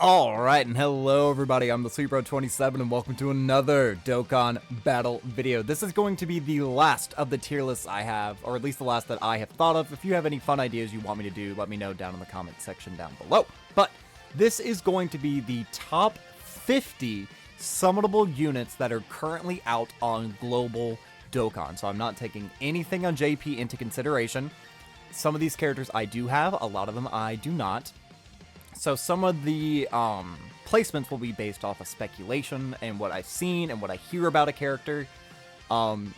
Alright, and hello everybody, I'm the SweetBro27 and welcome to another Dokkan battle video. This is going to be the last of the tier lists I have, or at least the last that I have thought of. If you have any fun ideas you want me to do, let me know down in the comment section down below. But this is going to be the top 50 summonable units that are currently out on global Dokkan. So I'm not taking anything on JP into consideration. Some of these characters I do have, a lot of them I do not. So some of the placements will be based off of speculation and what I've seen and what I hear about a character.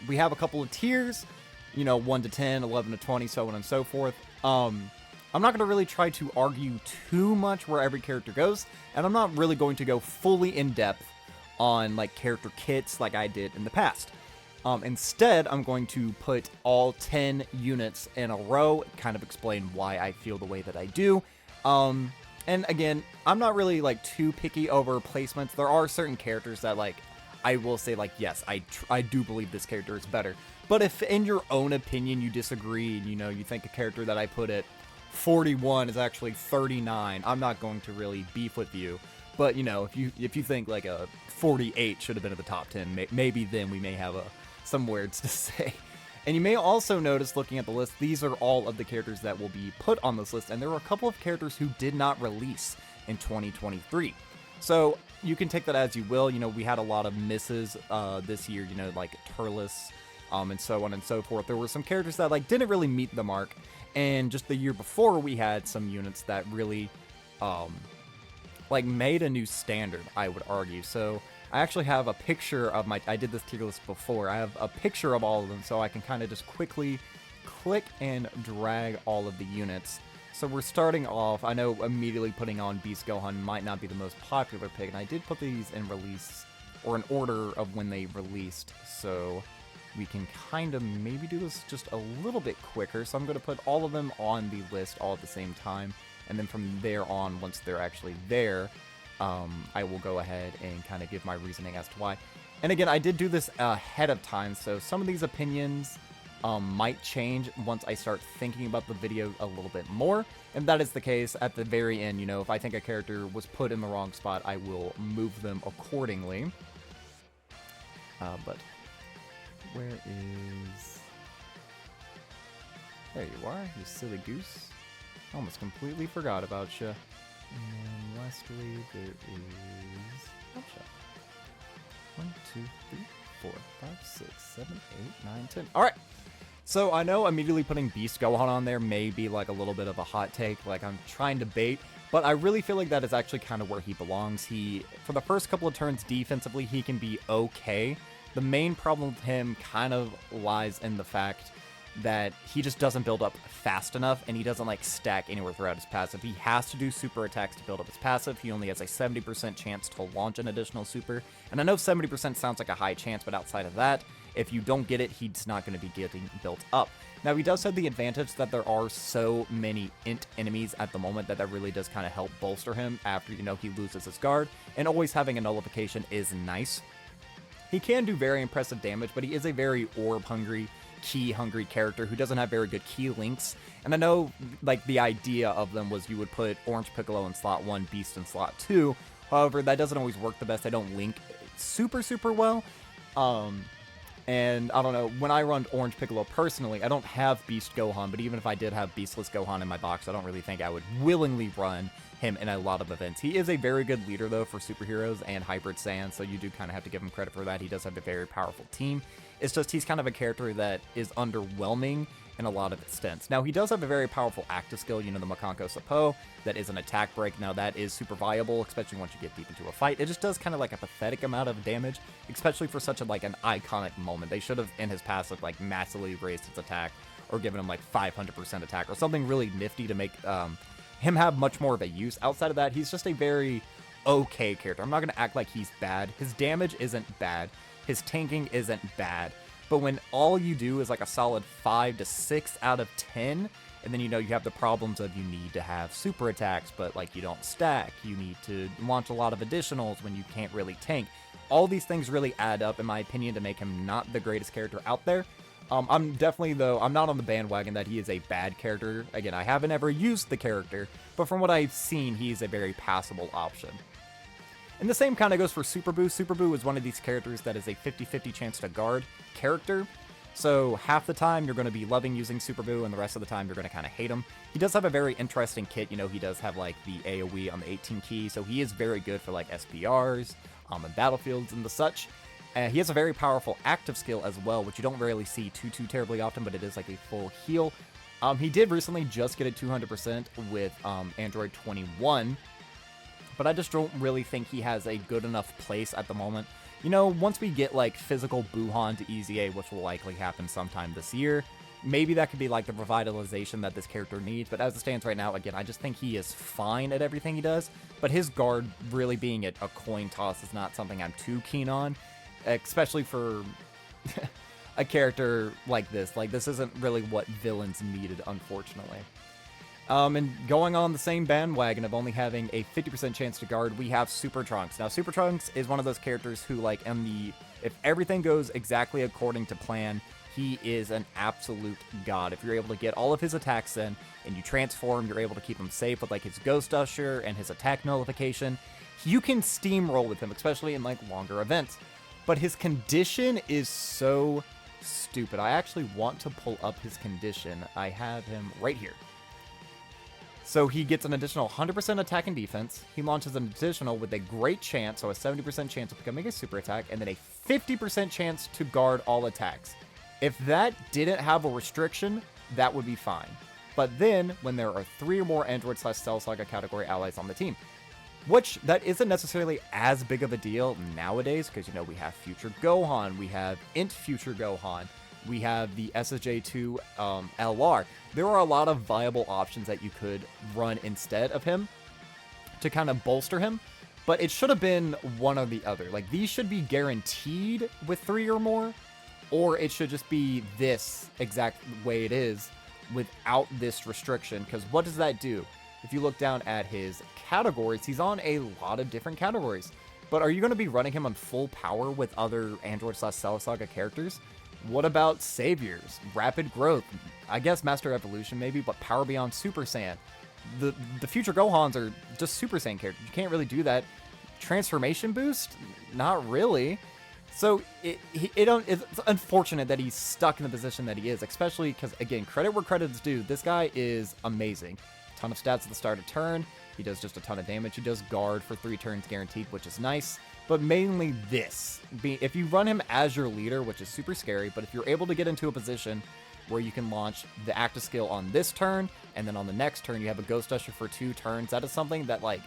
We have a couple of tiers, you know, 1 to 10, 11 to 20, so on and so forth. I'm not going to really try to argue too much where every character goes, and I'm not really going to go fully in depth on like character kits like I did in the past. Instead, I'm going to put all 10 units in a row, kind of explain why I feel the way that I do. And again, I'm not really, like, too picky over placements. There are certain characters that, like, I will say, like, yes, I do believe this character is better. But if in your own opinion you disagree and, you know, you think a character that I put at 41 is actually 39, I'm not going to really beef with you. But, you know, if you think, like, a 48 should have been in the top 10, maybe then we may have some words to say. And you may also notice, looking at the list, these are all of the characters that will be put on this list, and there were a couple of characters who did not release in 2023. So you can take that as you will. You know, we had a lot of misses this year, you know, like Turles, and so on and so forth. There were some characters that, like, didn't really meet the mark, and just the year before, we had some units that really, like, made a new standard, I would argue. So I actually have a picture of I did this tier list before. I have a picture of all of them, so I can kind of just quickly click and drag all of the units. So we're starting off, I know immediately putting on Beast Gohan might not be the most popular pick, and I did put these in release, or in order of when they released, so we can kind of maybe do this just a little bit quicker. So I'm going to put all of them on the list all at the same time, and then from there on, once they're actually there, I will go ahead and kind of give my reasoning as to why. And again, I did do this ahead of time, so some of these opinions might change once I start thinking about the video a little bit more. And that is the case at the very end. You know, if I think a character was put in the wrong spot, I will move them accordingly. But where is... There you are, you silly goose. Almost completely forgot about you. And lastly, there is Hotshot. 1, 2, 3, 4, 5, 6, 7, 8, 9, 10. Alright! So I know immediately putting Beast Gohan on there may be like a little bit of a hot take, like I'm trying to bait, but I really feel like that is actually kind of where he belongs. For the first couple of turns defensively, he can be okay. The main problem with him kind of lies in the fact that he just doesn't build up fast enough, and he doesn't like stack anywhere throughout his passive. He has to do super attacks to build up his passive. He only has a 70% chance to launch an additional super, and I know 70% sounds like a high chance, but outside of that, if you don't get it, he's not going to be getting built up. Now, he does have the advantage that there are so many int enemies at the moment that really does kind of help bolster him after, you know, he loses his guard, and always having a nullification is nice. He can do very impressive damage, but he is a very orb-hungry, key-hungry character who doesn't have very good key links. And I know, like, the idea of them was you would put Orange Piccolo in slot 1, Beast in slot 2. However, that doesn't always work the best. They don't link super well. And I don't know, when I run Orange Piccolo personally, I don't have Beast Gohan, but even if I did have Beastless Gohan in my box, I don't really think I would willingly run him in a lot of events. He is a very good leader, though, for superheroes and Hybrid Saiyan, so you do kind of have to give him credit for that. He does have a very powerful team. It's just he's kind of a character that is underwhelming in a lot of extents. Now, he does have a very powerful active skill, you know, the Makanko Sapo, that is an attack break. Now, that is super viable, especially once you get deep into a fight. It just does kind of like a pathetic amount of damage, especially for such a, like, an iconic moment. They should have, in his passive, like, massively raised his attack, or given him, like, 500% attack, or something really nifty to make him have much more of a use. Outside of that, he's just a very okay character. I'm not going to act like he's bad. His damage isn't bad. His tanking isn't bad. But when all you do is like a solid 5 to 6 out of 10, and then, you know, you have the problems of you need to have super attacks, but, like, you don't stack. You need to launch a lot of additionals when you can't really tank. All these things really add up, in my opinion, to make him not the greatest character out there. I'm definitely, though, I'm not on the bandwagon that he is a bad character. Again, I haven't ever used the character, but from what I've seen, he's a very passable option. And the same kind of goes for Super Boo. Super Boo is one of these characters that is a 50-50 chance to guard character. So half the time you're going to be loving using Super Boo, and the rest of the time you're going to kind of hate him. He does have a very interesting kit. You know, he does have like the AoE on the 18 key, so he is very good for like SPRs, and battlefields and the such. He has a very powerful active skill as well, which you don't really see too terribly often, but it is like a full heal. He did recently just get it 200% with Android 21, but I just don't really think he has a good enough place at the moment. You know, once we get like physical Buhan to EZA, which will likely happen sometime this year, maybe that could be like the revitalization that this character needs. But as it stands right now, again, I just think he is fine at everything he does. But his guard really being a coin toss is not something I'm too keen on, especially for a character like this. Like, this isn't really what villains needed, unfortunately. And going on the same bandwagon of only having a 50% chance to guard, we have Super Trunks. Now, Super Trunks is one of those characters who, like, if everything goes exactly according to plan, he is an absolute god. If you're able to get all of his attacks in, and you transform, you're able to keep him safe with, like, his Ghost Usher and his attack nullification, you can steamroll with him, especially in, like, longer events. But his condition is so stupid. I actually want to pull up his condition. I have him right here. So he gets an additional 100% attack and defense. He launches an additional with a great chance, so a 70% chance of becoming a super attack, and then a 50% chance to guard all attacks. If that didn't have a restriction, that would be fine. But then, when there are 3 or more Android/Cell Saga category allies on the team, which that isn't necessarily as big of a deal nowadays, because, you know, we have Future Gohan, we have Int Future Gohan, we have the SSJ2 LR. There are a lot of viable options that you could run instead of him to kind of bolster him, but it should have been one or the other. Like, these should be guaranteed with 3 or more, or it should just be this exact way it is without this restriction, because what does that do? If you look down at his categories, he's on a lot of different categories, but are you going to be running him on full power with other Android/Cell Saga characters? What about Saviors? Rapid Growth? I guess Master Evolution maybe, but Power Beyond Super Saiyan. The Future Gohans are just Super Saiyan characters. You can't really do that. Transformation Boost? Not really. So it's unfortunate that he's stuck in the position that he is, especially because, again, credit where credit is due. This guy is amazing. Ton of stats at the start of turn. He does just a ton of damage. He does guard for 3 turns guaranteed, which is nice. But mainly this. If you run him as your leader, which is super scary, but if you're able to get into a position where you can launch the active skill on this turn, and then on the next turn you have a Ghost Usher for 2 turns, that is something that, like,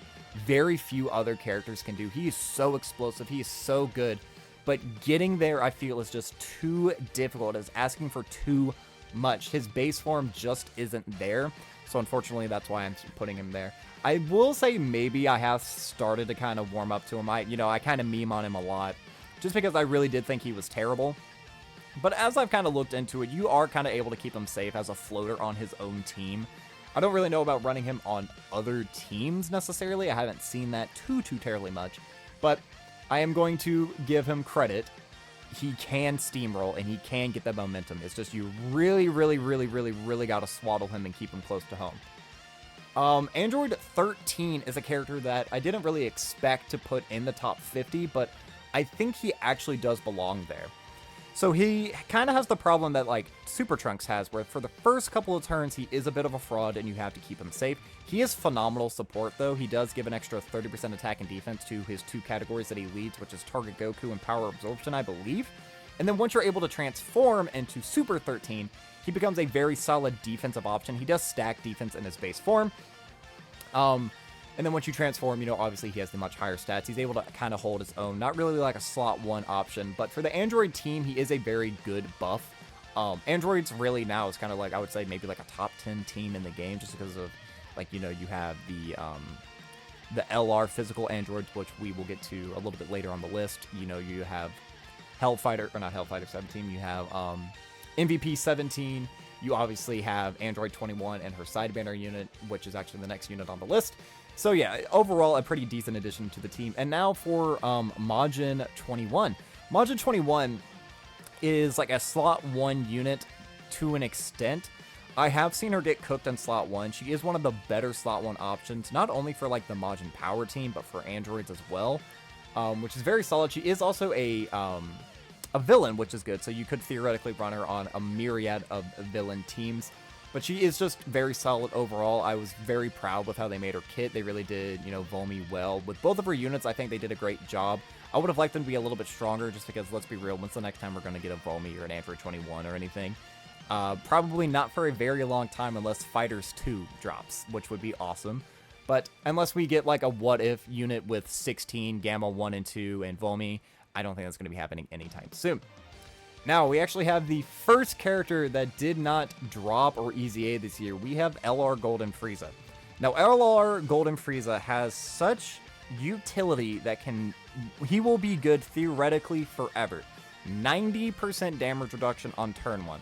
very few other characters can do. He is so explosive. He is so good. But getting there, I feel, is just too difficult. It's asking for too much. His base form just isn't there. So unfortunately, that's why I'm putting him there. I will say maybe I have started to kind of warm up to him. I kind of meme on him a lot, just because I really did think he was terrible. But as I've kind of looked into it, you are kind of able to keep him safe as a floater on his own team. I don't really know about running him on other teams necessarily. I haven't seen that too terribly much. But I am going to give him credit. He can steamroll, and he can get that momentum. It's just you really got to swaddle him and keep him close to home. Android 13 is a character that I didn't really expect to put in the top 50, but I think he actually does belong there. So he kind of has the problem that, like, Super Trunks has, where for the first couple of turns, he is a bit of a fraud, and you have to keep him safe. He is phenomenal support, though. He does give an extra 30% attack and defense to his 2 categories that he leads, which is Target Goku and Power Absorption, I believe. And then once you're able to transform into Super 13, he becomes a very solid defensive option. He does stack defense in his base form. And then once you transform, you know, obviously he has the much higher stats. He's able to kind of hold his own. Not really like a slot 1 option, but for the Android team, he is a very good buff. Androids really now is kind of like, I would say maybe like a top 10 team in the game, just because of, like, you know, you have the LR physical androids, which we will get to a little bit later on the list. You know, you have Hellfighter, or not Hellfighter 17, you have MVP 17, you obviously have Android 21 and her side banner unit, which is actually the next unit on the list. So yeah, overall a pretty decent addition to the team. And now for Majin 21. Majin 21 is like a slot 1 unit to an extent. I have seen her get cooked in slot 1. She is one of the better slot 1 options, not only for like the Majin Power team, but for androids as well, which is very solid. She is also a villain, which is good, so you could theoretically run her on a myriad of villain teams. But she is just very solid overall. I was very proud with how they made her kit. They really did, you know, Volmy well. With both of her units, I think they did a great job. I would have liked them to be a little bit stronger, just because, let's be real, when's the next time we're going to get a Volmy or an Android 21 or anything? Probably not for a very long time unless Fighters 2 drops, which would be awesome. But unless we get like a what-if unit with 16, Gamma 1 and 2, and Volmy, I don't think that's going to be happening anytime soon. Now, we actually have the first character that did not drop or EZA this year. We have LR Golden Frieza. Now, LR Golden Frieza has such utility that he will be good theoretically forever. 90% damage reduction on turn 1.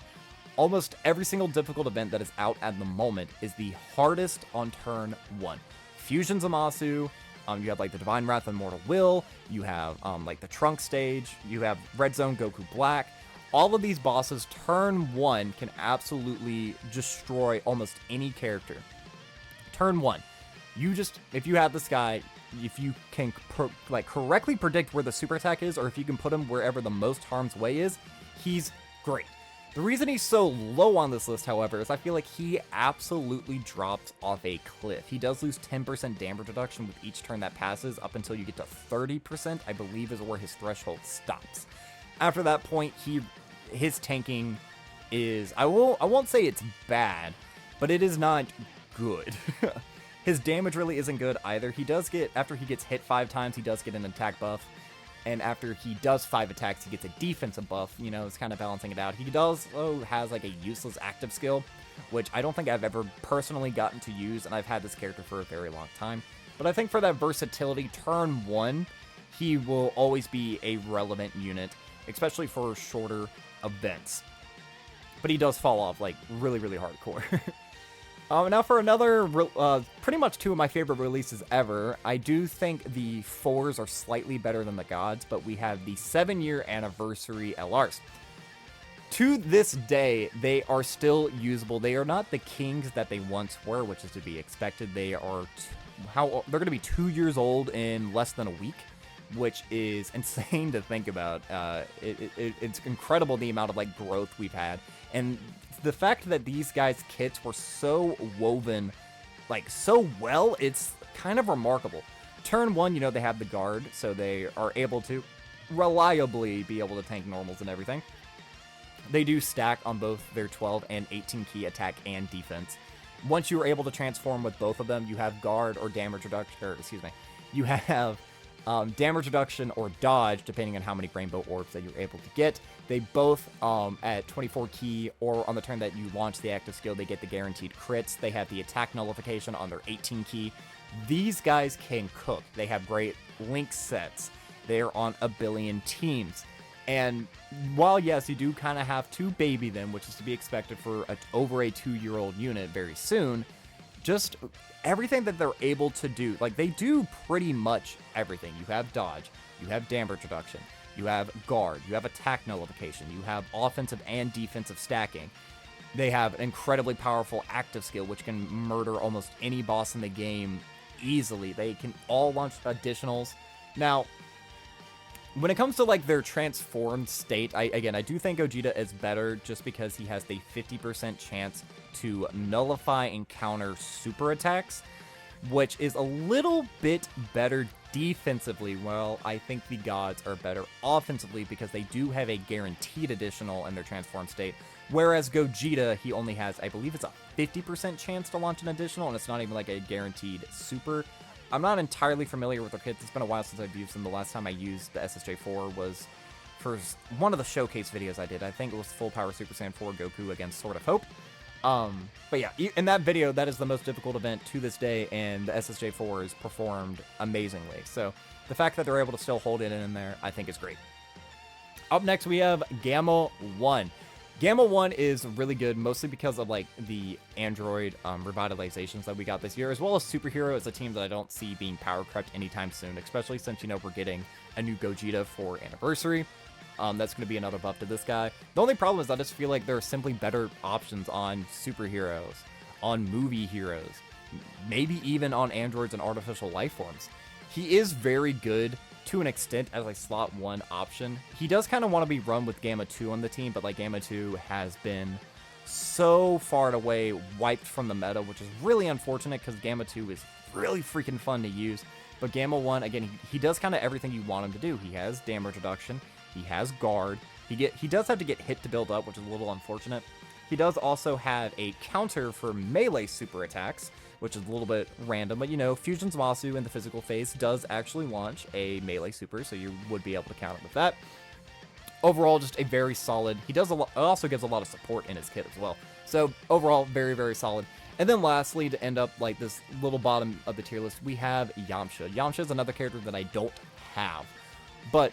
Almost every single difficult event that is out at the moment is the hardest on turn 1. Fusion Zamasu, you have like the Divine Wrath and Mortal Will, you have like the Trunk stage, you have Red Zone Goku Black. All of these bosses, turn 1, can absolutely destroy almost any character. Turn 1. If you have this guy, if you can correctly predict where the super attack is, or if you can put him wherever the most harm's way is, he's great. The reason he's so low on this list, however, is I feel like he absolutely drops off a cliff. He does lose 10% damage reduction with each turn that passes, up until you get to 30%, I believe is where his threshold stops. After that point, his tanking is, I won't say it's bad, but it is not good. His damage really isn't good either. He does get, after he gets hit 5 times, he does get an attack buff. And after he does 5 attacks, he gets a defensive buff. You know, it's kind of balancing it out. He does, has like a useless active skill, which I don't think I've ever personally gotten to use, and I've had this character for a very long time. But I think for that versatility, turn 1, he will always be a relevant unit, especially for shorter events. But he does fall off, like, really, really hardcore. Now for another, pretty much 2 of my favorite releases ever. I do think the 4s are slightly better than the gods, but we have the 7-year anniversary LRs. To this day, they are still usable. They are not the kings that they once were, which is to be expected. They are, they're going to be 2 years old in less than a week, which is insane to think about. It's incredible the amount of like growth we've had, and the fact that these guys' kits were so woven, like so well, it's kind of remarkable. Turn 1, you know, they have the guard, so they are able to reliably be able to tank normals and everything. They do stack on both their 12 and 18 key attack and defense. Once you are able to transform with both of them, you have guard or damage reduction, or excuse me, you have damage reduction or dodge, depending on how many rainbow orbs that you're able to get. They both, at 24 key, or on the turn that you launch the active skill, they get the guaranteed crits. They have the attack nullification on their 18 key. These guys can cook. They have great link sets. They're on a billion teams. And while, yes, you do kind of have to baby them, which is to be expected for over a 2-year-old unit very soon, just everything that they're able to do, like, they do pretty much everything. You have dodge, you have damage reduction, you have guard, you have attack nullification, you have offensive and defensive stacking. They have an incredibly powerful active skill, which can murder almost any boss in the game easily. They can all launch additionals. Now, when it comes to like their transformed state, I do think Gogeta is better just because he has the 50% chance to nullify and counter super attacks, which is a little bit better defensively. Well, I think the gods are better offensively because they do have a guaranteed additional in their transformed state, whereas Gogeta, he only has, I believe it's a 50% chance to launch an additional, and it's not even like a guaranteed super. I'm not entirely familiar with their kits. It's been a while since I've used them. The last time I used the SSJ4 was for one of the showcase videos I did. I think it was Full Power Super Saiyan 4 Goku against Sword of Hope. But yeah, in that video, that is the most difficult event to this day, and the SSJ4 is performed amazingly. So the fact that they're able to still hold it in there, I think is great. Up next, we have Gamma 1. Gamma 1 is really good, mostly because of like the Android revitalizations that we got this year, as well as Superhero is a team that I don't see being power crept anytime soon, especially since, you know, we're getting a new Gogeta for Anniversary. That's going to be another buff to this guy. The only problem is I just feel like there are simply better options on superheroes, on movie heroes, maybe even on androids and artificial life forms. He is very good to an extent as a slot 1 option. He does kind of want to be run with Gamma 2 on the team, but like Gamma 2 has been so far and away wiped from the meta, which is really unfortunate because Gamma 2 is really freaking fun to use. But Gamma 1, again, he does kind of everything you want him to do. He has damage reduction, he has guard, he does have to get hit to build up, which is a little unfortunate. He does also have a counter for melee super attacks, which is a little bit random, but you know, Fusion Zamasu in the physical phase does actually launch a melee super, so you would be able to counter with that. Overall, just a very solid, he does also gives a lot of support in his kit as well. So overall, very, very solid. And then lastly, to end up like this little bottom of the tier list, we have Yamcha. Yamcha is another character that I don't have, but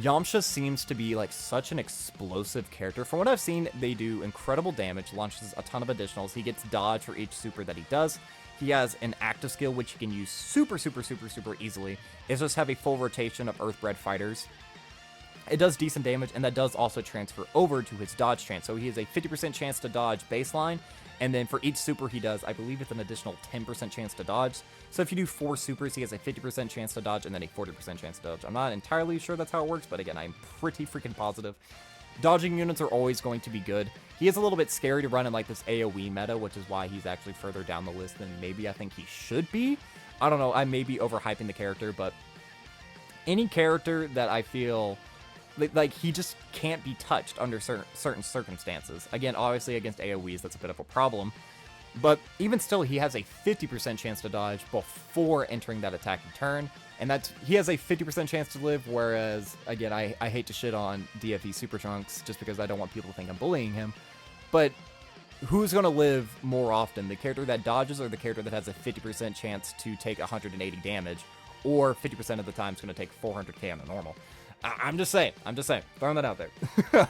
Yamcha seems to be like such an explosive character. From what I've seen, they do incredible damage, launches a ton of additionals. He gets dodge for each super that he does. He has an active skill, which you can use super easily. It's just have a full rotation of Earthbred fighters. It does decent damage, and that does also transfer over to his dodge chance. So he has a 50% chance to dodge baseline, and then for each super he does, I believe it's an additional 10% chance to dodge. So if you do 4 supers, he has a 50% chance to dodge, and then a 40% chance to dodge. I'm not entirely sure that's how it works, but again, I'm pretty freaking positive. Dodging units are always going to be good. He is a little bit scary to run in like this AoE meta, which is why he's actually further down the list than maybe I think he should be. I don't know, I may be overhyping the character, but any character that I feel like he just can't be touched under certain circumstances. Again, obviously against AoEs, that's a bit of a problem. But even still, he has a 50% chance to dodge before entering that attacking turn. And he has a 50% chance to live, whereas, again, I hate to shit on DFE Super Trunks just because I don't want people to think I'm bullying him. But who's going to live more often? The character that dodges or the character that has a 50% chance to take 180 damage? Or 50% of the time is going to take 400k on a normal? I'm just saying, throwing that out there.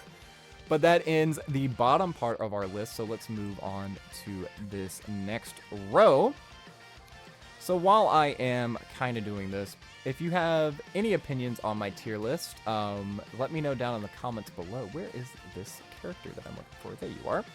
But that ends the bottom part of our list, so let's move on to this next row. So while I am kind of doing this, if you have any opinions on my tier list, let me know down in the comments below. Where is this character that I'm looking for? There you are.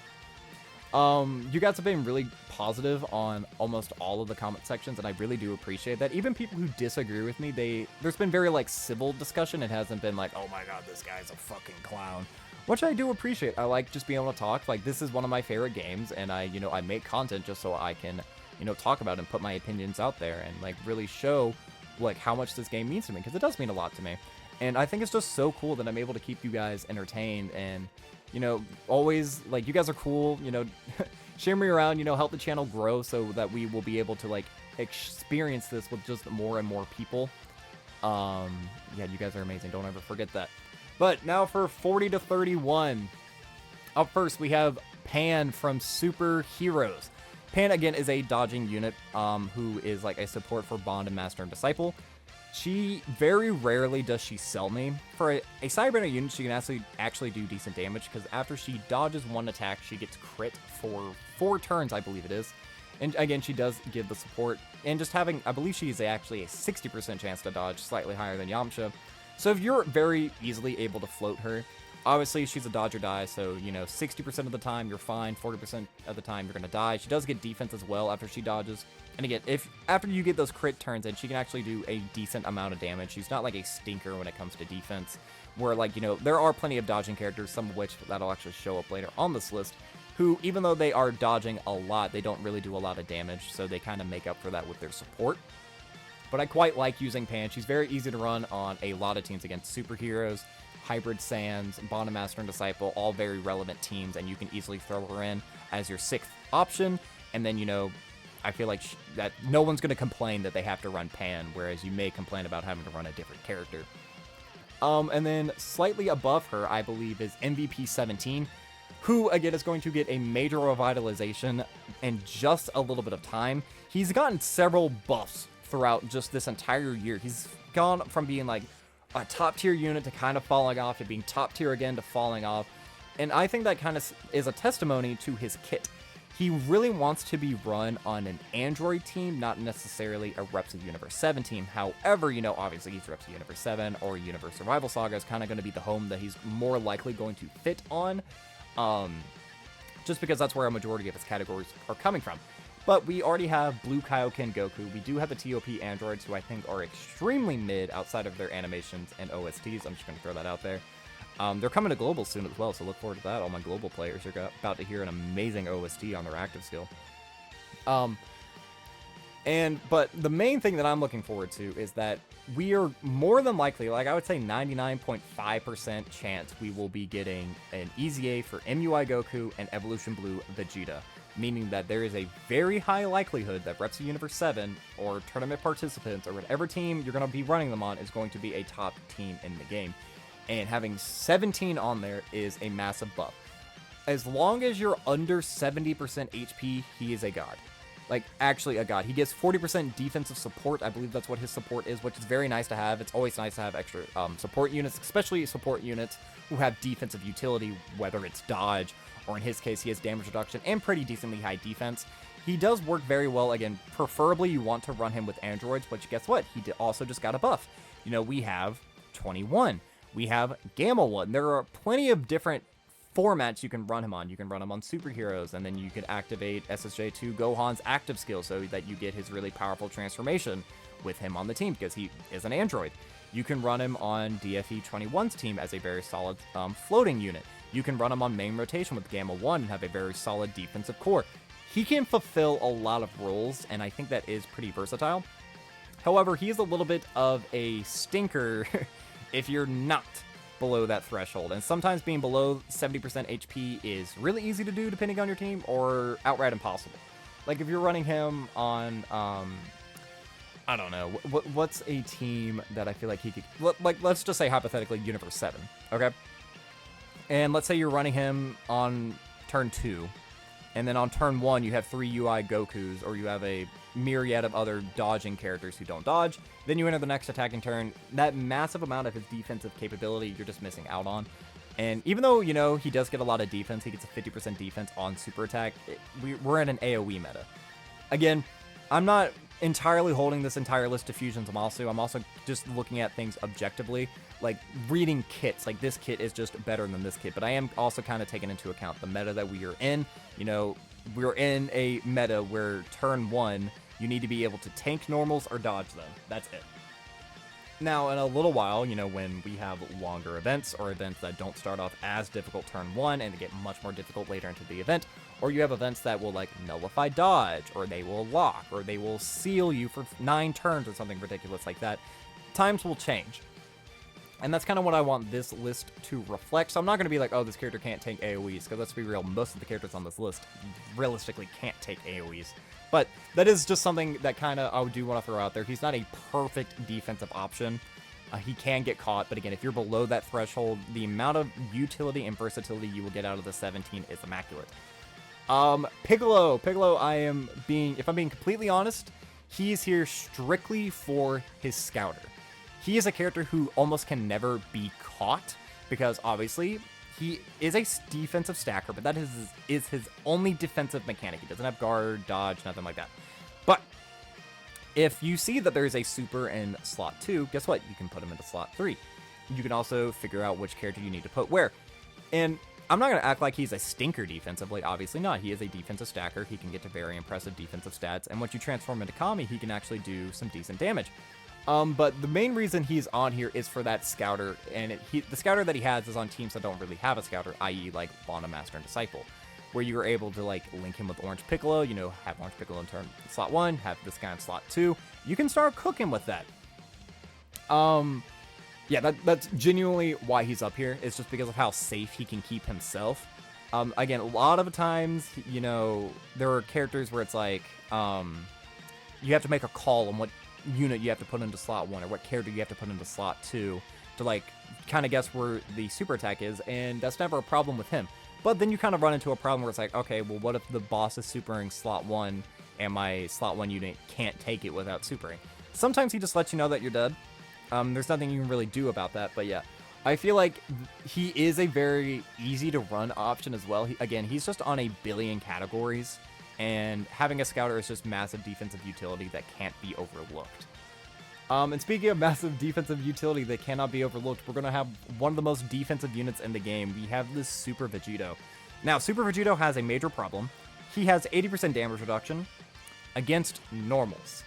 You guys have been really positive on almost all of the comment sections, and I really do appreciate that. Even people who disagree with me, there's been very like civil discussion. It hasn't been like, oh my god, this guy's a fucking clown, which I do appreciate. I like just being able to talk. Like, this is one of my favorite games, and I make content just so I can, talk about and put my opinions out there and like really show like how much this game means to me, because it does mean a lot to me. And I think it's just so cool that I'm able to keep you guys entertained and always, like, you guys are cool, share me around, help the channel grow so that we will be able to, like, experience this with just more and more people. Yeah, you guys are amazing. Don't ever forget that. But now for 40 to 31. Up first, we have Pan from Super Heroes. Pan, again, is a dodging unit who is, like, a support for Bond and Master and Disciple. She very rarely does she sell me. For a Cybernetic unit, she can actually do decent damage, because after she dodges one attack, she gets crit for 4 turns, I believe it is. And again, she does give the support. And just having, I believe she is actually a 60% chance to dodge, slightly higher than Yamcha. So if you're very easily able to float her, obviously she's a dodge or die, so 60% of the time you're fine, 40% of the time you're going to die. She does get defense as well after she dodges. And again, after you get those crit turns in, she can actually do a decent amount of damage. She's not like a stinker when it comes to defense, where like, there are plenty of dodging characters, some of which that'll actually show up later on this list, who, even though they are dodging a lot, they don't really do a lot of damage, so they kind of make up for that with their support. But I quite like using Pan. She's very easy to run on a lot of teams against superheroes, Hybrid Sans, Bond and Master and Disciple, all very relevant teams, and you can easily throw her in as your 6th option, and then, I feel like that no one's going to complain that they have to run Pan, whereas you may complain about having to run a different character. And then slightly above her, I believe, is MVP 17, who, again, is going to get a major revitalization in just a little bit of time. He's gotten several buffs throughout just this entire year. He's gone from being like a top tier unit to kind of falling off to being top tier again to falling off. And I think that kind of is a testimony to his kit. he really wants to be run on an Android team, not necessarily a Reps of Universe 7 team. However, you know, obviously he's Reps of Universe 7 or Universe Survival Saga is kind of going to be the home that he's more likely going to fit on, just because that's where a majority of his categories are coming from. But we already have Blue Kaioken Goku. We do have the TOP androids, who I think are extremely mid outside of their animations and OSTs. I'm just going to throw that out there. They're coming to global soon as well, so look forward to that. All my global players are about to hear an amazing OST on their active skill. But the main thing that I'm looking forward to is that we are more than likely, like I would say 99.5% chance, we will be getting an EZA for MUI Goku and Evolution Blue Vegeta, meaning that there is a very high likelihood that Reps of Universe 7 or tournament participants or whatever team you're going to be running them on is going to be a top team in the game. And having 17 on there is a massive buff. As long as you're under 70% HP, he is a god. Like, actually a god. He gets 40% defensive support. I believe that's what his support is, which is very nice to have. It's always nice to have extra support units, especially support units who have defensive utility, whether it's dodge, or in his case, he has damage reduction and pretty decently high defense. He does work very well. Again, preferably you want to run him with androids, but guess what? He also just got a buff. You know, we have 21. We have Gamma 1. There are plenty of different formats you can run him on. You can run him on superheroes, and then you can activate SSJ2 Gohan's active skill so that you get his really powerful transformation with him on the team because he is an android. You can run him on DFE 21's team as a very solid floating unit. You can run him on main rotation with Gamma 1 and have a very solid defensive core. He can fulfill a lot of roles, and I think that is pretty versatile. However, he is a little bit of a stinker if you're not below that threshold. And sometimes being below 70% HP is really easy to do depending on your team, or outright impossible. Like if you're running him on, I don't know, what's a team that I feel like he could, like let's just say hypothetically Universe 7, okay? And let's say you're running him on turn 2, and then on turn 1 you have 3 UI Gokus, or you have a myriad of other dodging characters who don't dodge. Then you enter the next attacking turn. That massive amount of his defensive capability you're just missing out on. And even though, you know, he does get a lot of defense, he gets a 50% defense on super attack, we're in an AoE meta. Again, I'm not entirely holding this entire list to Fusions Amasu. I'm also just looking at things objectively, like reading kits. Like this kit is just better than this kit, but I am also kind of taking into account the meta that we are in. You know, we're in a meta where turn 1, you need to be able to tank normals or dodge them. That's it. Now, in a little while, you know, when we have longer events or events that don't start off as difficult turn 1 and they get much more difficult later into the event, or you have events that will like nullify dodge, or they will lock, or they will seal you for 9 turns or something ridiculous like that, times will change. And that's kind of what I want this list to reflect. So I'm not going to be like, oh, this character can't take AoEs, because let's be real, most of the characters on this list realistically can't take AoEs. But that is just something that kind of I do want to throw out there. He's not a perfect defensive option. He can get caught, but again, if you're below that threshold, the amount of utility and versatility you will get out of the 17 is immaculate. Piccolo, if I'm being completely honest, he's here strictly for his scouter. He is a character who almost can never be caught, because obviously he is a defensive stacker, but that is his only defensive mechanic. He doesn't have guard, dodge, nothing like that. But if you see that there's a super in slot 2, guess what? You can put him into slot 3. You can also figure out which character you need to put where. And I'm not going to act like he's a stinker defensively. Obviously not. He is a defensive stacker. He can get to very impressive defensive stats. And once you transform into Kami, he can actually do some decent damage. But the main reason he's on here is for that scouter, and the scouter that he has is on teams that don't really have a scouter, i.e. like Bond, Master, and Disciple, where you are able to like link him with Orange Piccolo, you know, have Orange Piccolo in slot 1, have this guy in slot 2. You can start cooking with that. Yeah, that's genuinely why he's up here. It's just because of how safe he can keep himself. Again, a lot of the times, you know, there are characters where it's like, you have to make a call on what unit you have to put into slot 1 or what character you have to put into slot 2 to like kind of guess where the super attack is, and that's never a problem with him. But then you kind of run into a problem where it's like, okay, well, what if the boss is supering slot 1 and my slot 1 unit can't take it without supering? Sometimes he just lets you know that you're dead. There's nothing you can really do about that, but yeah. I feel like he is a very easy to run option as well. Again, he's just on a billion categories. and having a scouter is just massive defensive utility that can't be overlooked. And speaking of massive defensive utility that cannot be overlooked, we're going to have one of the most defensive units in the game. We have this Super Vegito. Now, Super Vegito has a major problem. He has 80% damage reduction against normals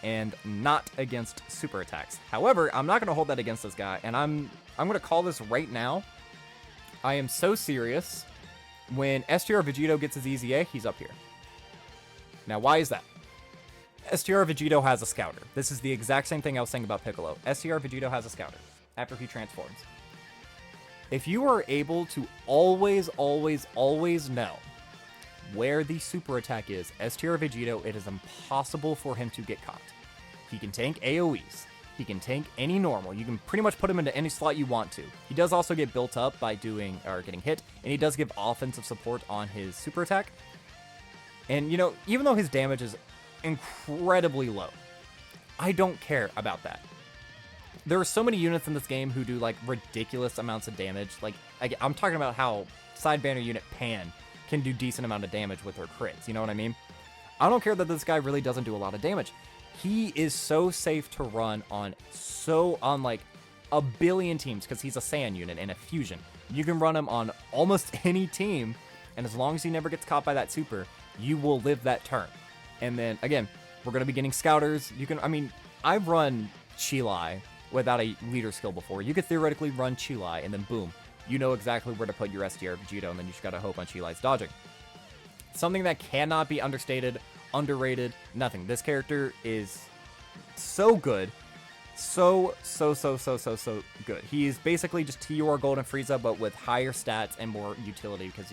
and not against super attacks. However, I'm not going to hold that against this guy, and I'm going to call this right now. I am so serious. When STR Vegito gets his EZA, he's up here. Now, why is that? STR Vegito has a scouter. This is the exact same thing I was saying about Piccolo. STR Vegito has a scouter after he transforms. If you are able to always know where the super attack is, STR Vegito, it is impossible for him to get caught. He can tank AoEs. He can tank any normal. You can pretty much put him into any slot you want to. He does also get built up by getting hit, and he does give offensive support on his super attack. And, you know, even though his damage is incredibly low, I don't care about that. There are so many units in this game who do, like, ridiculous amounts of damage. Like, I'm talking about how side banner unit Pan can do decent amount of damage with her crits, you know what I mean? I don't care that this guy really doesn't do a lot of damage. He is so safe to run on like a billion teams because he's a Saiyan unit and a fusion. You can run him on almost any team, and as long as he never gets caught by that super, you will live that turn. And then again, we're going to be getting scouters. I've run Chilai without a leader skill before. You could theoretically run Chilai and then boom, you know exactly where to put your STR Vegito, and then you just gotta hope on Chilai's dodging. Something that cannot be understated, underrated, nothing. This character is so good. So good. He is basically just TUR Golden Frieza, but with higher stats and more utility because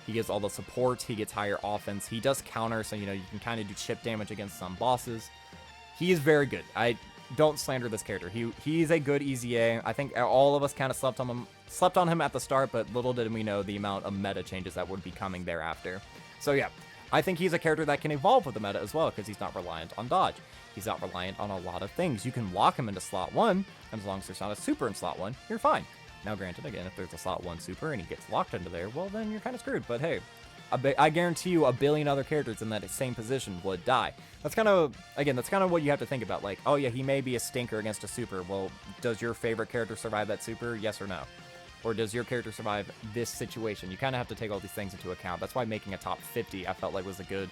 he gets all the support, he gets higher offense, he does counter, so you can kind of do chip damage against some bosses. He is very good. I don't slander this character. He's a good EZA. I think all of us kind of slept on him at the start, but little did we know the amount of meta changes that would be coming thereafter. So yeah, I think he's a character that can evolve with the meta as well because he's not reliant on dodge. He's not reliant on a lot of things. You can lock him into slot 1, and as long as there's not a super in slot 1, you're fine. Now granted, again, if there's a slot 1 super and he gets locked into there, well then you're kind of screwed, but hey, I guarantee you a billion other characters in that same position would die. That's kind of what you have to think about. Like, oh yeah, he may be a stinker against a super. Well, does your favorite character survive that super? Yes or no? Or does your character survive this situation? You kind of have to take all these things into account. That's why making a top 50 I felt like was a good,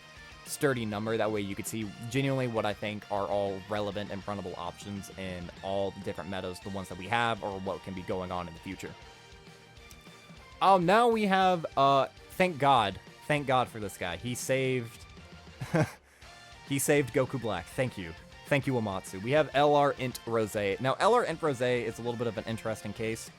sturdy number. That way you could see genuinely what I think are all relevant and runnable options in all the different metas, the ones that we have, or what can be going on in the future. Now we have, thank God for this guy. He saved Goku Black. Thank you, Amatsu. We have LR Int Rose. Now, LR Int Rose is a little bit of an interesting case,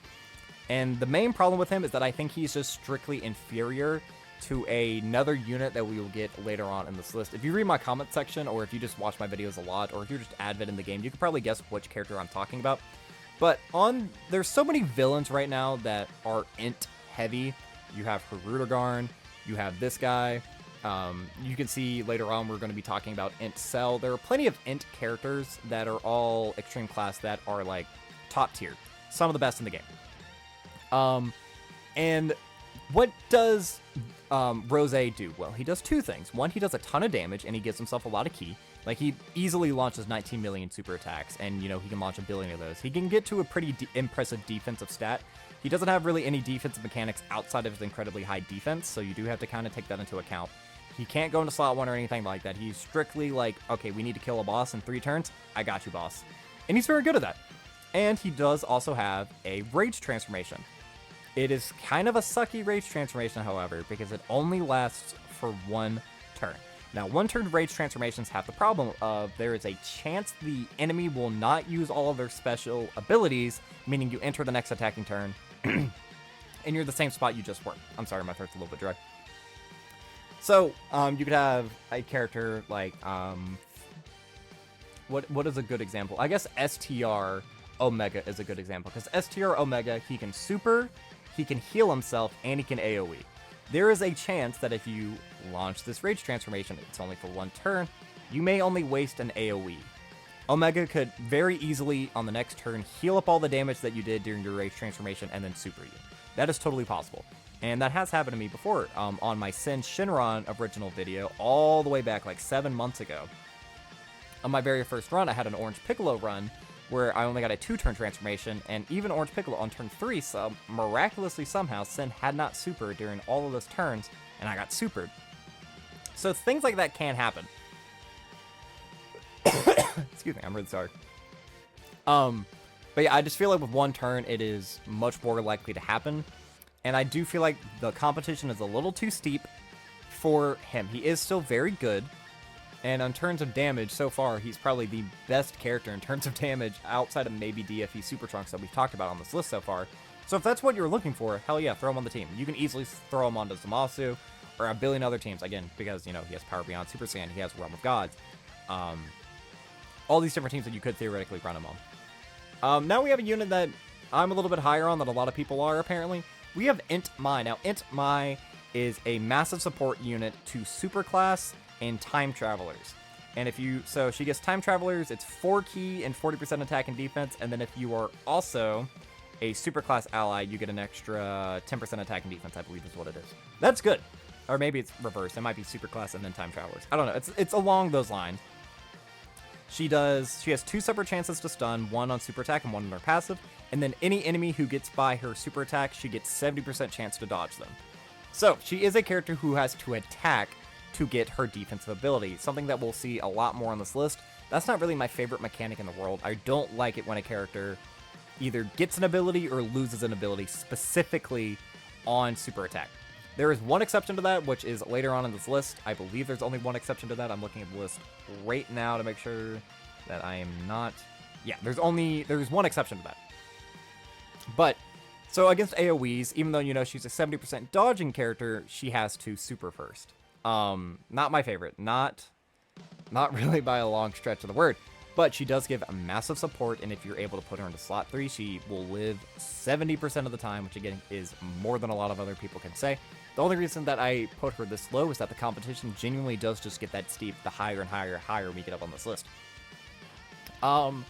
and the main problem with him is that I think he's just strictly inferior to another unit that we will get later on in this list. If you read my comment section, or if you just watch my videos a lot, or if you're just avid in the game, you can probably guess which character I'm talking about. But there's so many villains right now that are Int heavy. You have Hirudegarn, you have this guy. You can see later on we're going to be talking about Int Cell. There are plenty of Int characters that are all extreme class that are like top tier, some of the best in the game. And what does Rose do? Well, he does two things. One, he does a ton of damage and he gives himself a lot of ki. Like, he easily launches 19 million super attacks, and he can launch a billion of those. He can get to a pretty impressive defensive stat. He doesn't have really any defensive mechanics outside of his incredibly high defense, so you do have to kind of take that into account. He can't go into slot 1 or anything like that. He's strictly like, okay, we need to kill a boss in 3 turns. I got you, boss. And he's very good at that. And he does also have a rage transformation. It is kind of a sucky rage transformation, however, because it only lasts for 1 turn. Now, 1-turn rage transformations have the problem of there is a chance the enemy will not use all of their special abilities, meaning you enter the next attacking turn, and you're in the same spot you just were. I'm sorry, my throat's a little bit dry. So, you could have a character like, what is a good example? I guess STR Omega is a good example, because STR Omega, he can super, he can heal himself, and he can AoE. There is a chance that if you launch this rage transformation, it's only for 1 turn, you may only waste an AoE. Omega could very easily, on the next turn, heal up all the damage that you did during your rage transformation and then super you. That is totally possible. And that has happened to me before on my Sin Shinron original video all the way back like 7 months ago. On my very first run, I had an Orange Piccolo run where I only got a 2-turn transformation, and even Orange Piccolo on turn 3, miraculously somehow, Sin had not supered during all of those turns, and I got supered. So things like that can happen. Excuse me, I'm really sorry. But yeah, I just feel like with one turn, it is much more likely to happen. And I do feel like the competition is a little too steep for him. He is still very good. And in terms of damage, so far, he's probably the best character in terms of damage outside of maybe DFE Super Trunks that we've talked about on this list so far. So if that's what you're looking for, hell yeah, throw him on the team. You can easily throw him onto Zamasu or a billion other teams. Again, because, you know, he has Power Beyond Super Saiyan, he has Realm of Gods. All these different teams that you could theoretically run him on. Now we have a unit that I'm a little bit higher on than a lot of people are, apparently. We have Int Mai. Now, Int Mai is a massive support unit to Superclass and Time Travelers. And so she gets Time Travelers, it's 4 key and 40% attack and defense, and then if you are also a Superclass ally, you get an extra 10% attack and defense, I believe is what it is. That's good. Or maybe it's reversed. It might be Superclass and then Time Travelers. I don't know. It's along those lines. She has 2 separate chances to stun, 1 on super attack and 1 on her passive, and then any enemy who gets by her super attack, she gets 70% chance to dodge them. So, she is a character who has to attack to get her defensive ability, something that we'll see a lot more on this list. That's not really my favorite mechanic in the world. I don't like it when a character either gets an ability or loses an ability specifically on super attack. There is one exception to that, which is later on in this list. I believe there's only one exception to that. I'm looking at the list right now to make sure that I am not... Yeah, there's one exception to that. But, so against AoEs, even though, you know, she's a 70% dodging character, she has to super first. Not my favorite. Not really by a long stretch of the word. But she does give a massive support, and if you're able to put her into slot 3, she will live 70% of the time, which again is more than a lot of other people can say. The only reason that I put her this low is that the competition genuinely does just get that steep the higher and higher and higher we get up on this list. And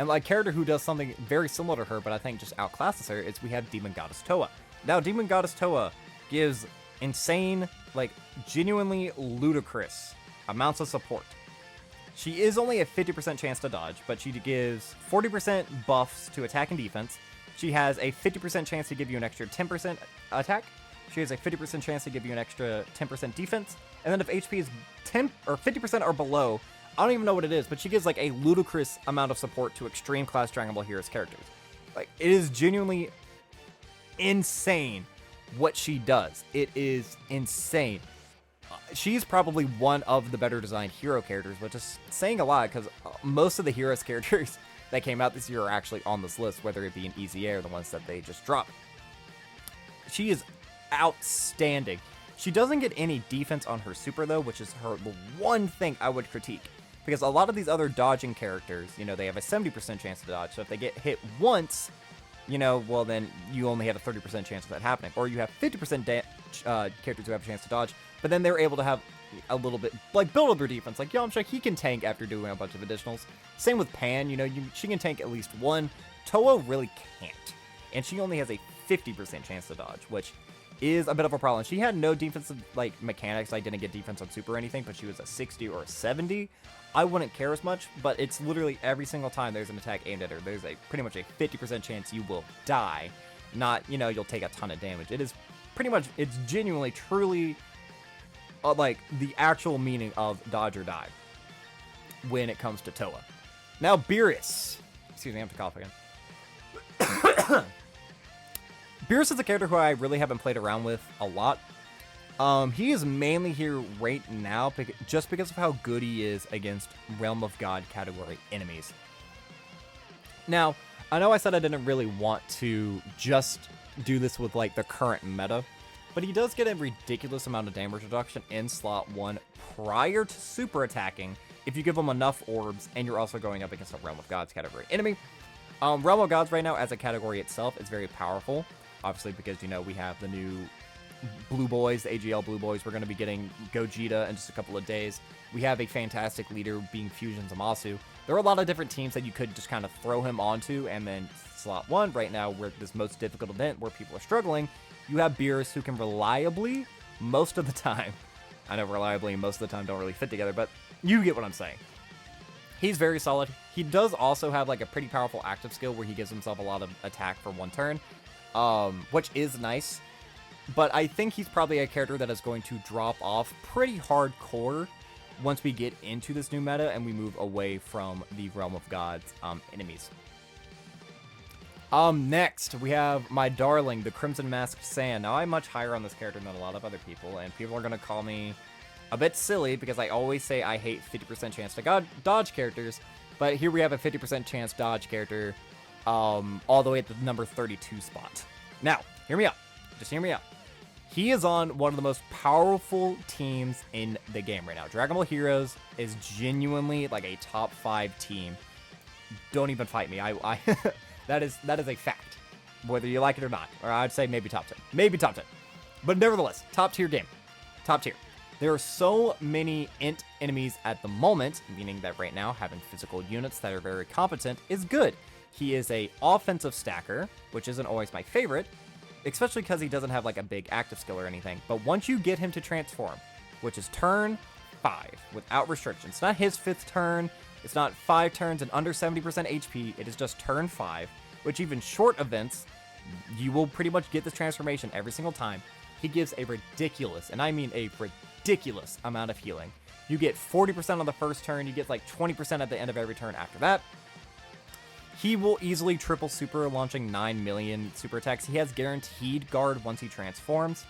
like a character who does something very similar to her, but I think just outclasses her, is we have Demon Goddess Toa. Now, Demon Goddess Toa gives insane, like genuinely ludicrous amounts of support. She is only a 50% chance to dodge, but she gives 40% buffs to attack and defense. She has a 50% chance to give you an extra 10% attack. She has a 50% chance to give you an extra 10% defense. And then if HP is 10 or 50% or below, I don't even know what it is, but she gives like a ludicrous amount of support to extreme class Dragon Ball Heroes characters. Like, it is genuinely insane what she does. It is insane. She's probably one of the better designed hero characters, which is saying a lot because most of the Heroes characters that came out this year are actually on this list, whether it be in Easy A or the ones that they just dropped. She is outstanding. She doesn't get any defense on her super though, which is the one thing I would critique. Because a lot of these other dodging characters, you know, they have a 70% chance to dodge. So if they get hit once, you know, well then you only have a 30% chance of that happening. Or you have 50% characters who have a chance to dodge, but then they're able to have a little bit, like, build up their defense. Like, Yamcha, he can tank after doing a bunch of additionals. Same with Pan, you know, she can tank at least one. Toa really can't. And she only has a 50% chance to dodge, which is a bit of a problem. She had no defensive, like, mechanics. I didn't get defense on super or anything, but she was a 60 or a 70. I wouldn't care as much, but it's literally every single time there's an attack aimed at her, there's a pretty much a 50% chance you will die. Not, you know, you'll take a ton of damage. It is pretty much, it's genuinely, truly, like, the actual meaning of dodge or die when it comes to Toa. Now, Beerus. Excuse me, I have to cough again. Beerus is a character who I really haven't played around with a lot. He is mainly here right now just because of how good he is against Realm of God category enemies. Now, I know I said I didn't really want to just do this with, like, the current meta, but he does get a ridiculous amount of damage reduction in slot 1 prior to super attacking if you give him enough orbs and you're also going up against a Realm of Gods category enemy. Realm of Gods right now as a category itself is very powerful, obviously because, you know, we have the new Blue Boys, the AGL Blue Boys. We're going to be getting Gogeta in just a couple of days. We have a fantastic leader being Fusion Zamasu. There are a lot of different teams that you could just kind of throw him onto and then slot 1 right now, where this most difficult event where people are struggling, you have Beerus who can reliably, most of the time, I know reliably and most of the time don't really fit together, but you get what I'm saying. He's very solid. He does also have like a pretty powerful active skill where he gives himself a lot of attack for 1 turn, which is nice. But I think he's probably a character that is going to drop off pretty hardcore once we get into this new meta and we move away from the Realm of Gods enemies. Next, we have my darling, the Crimson Masked Sand. Now, I'm much higher on this character than a lot of other people, and people are going to call me a bit silly because I always say I hate 50% chance to dodge characters, but here we have a 50% chance dodge character all the way at the number 32 spot. Now, hear me out. Just hear me out. He is on one of the most powerful teams in the game right now. Dragon Ball Heroes is genuinely like a top 5 team. Don't even fight me. That is a fact, whether you like it or not. Or I'd say maybe top 10. Maybe top 10. But nevertheless, top tier game. Top tier. There are so many int enemies at the moment, meaning that right now having physical units that are very competent is good. He is a offensive stacker, which isn't always my favorite, especially because he doesn't have like a big active skill or anything. But once you get him to transform, which is turn 5 without restrictions, it's not his 5th turn, it's not 5 turns and under 70% HP, it is just turn 5, which even short events, you will pretty much get this transformation every single time. He gives a ridiculous, and I mean a ridiculous amount of healing. You get 40% on the first turn, you get like 20% at the end of every turn after that. He will easily triple super, launching 9 million super attacks. He has guaranteed guard once he transforms.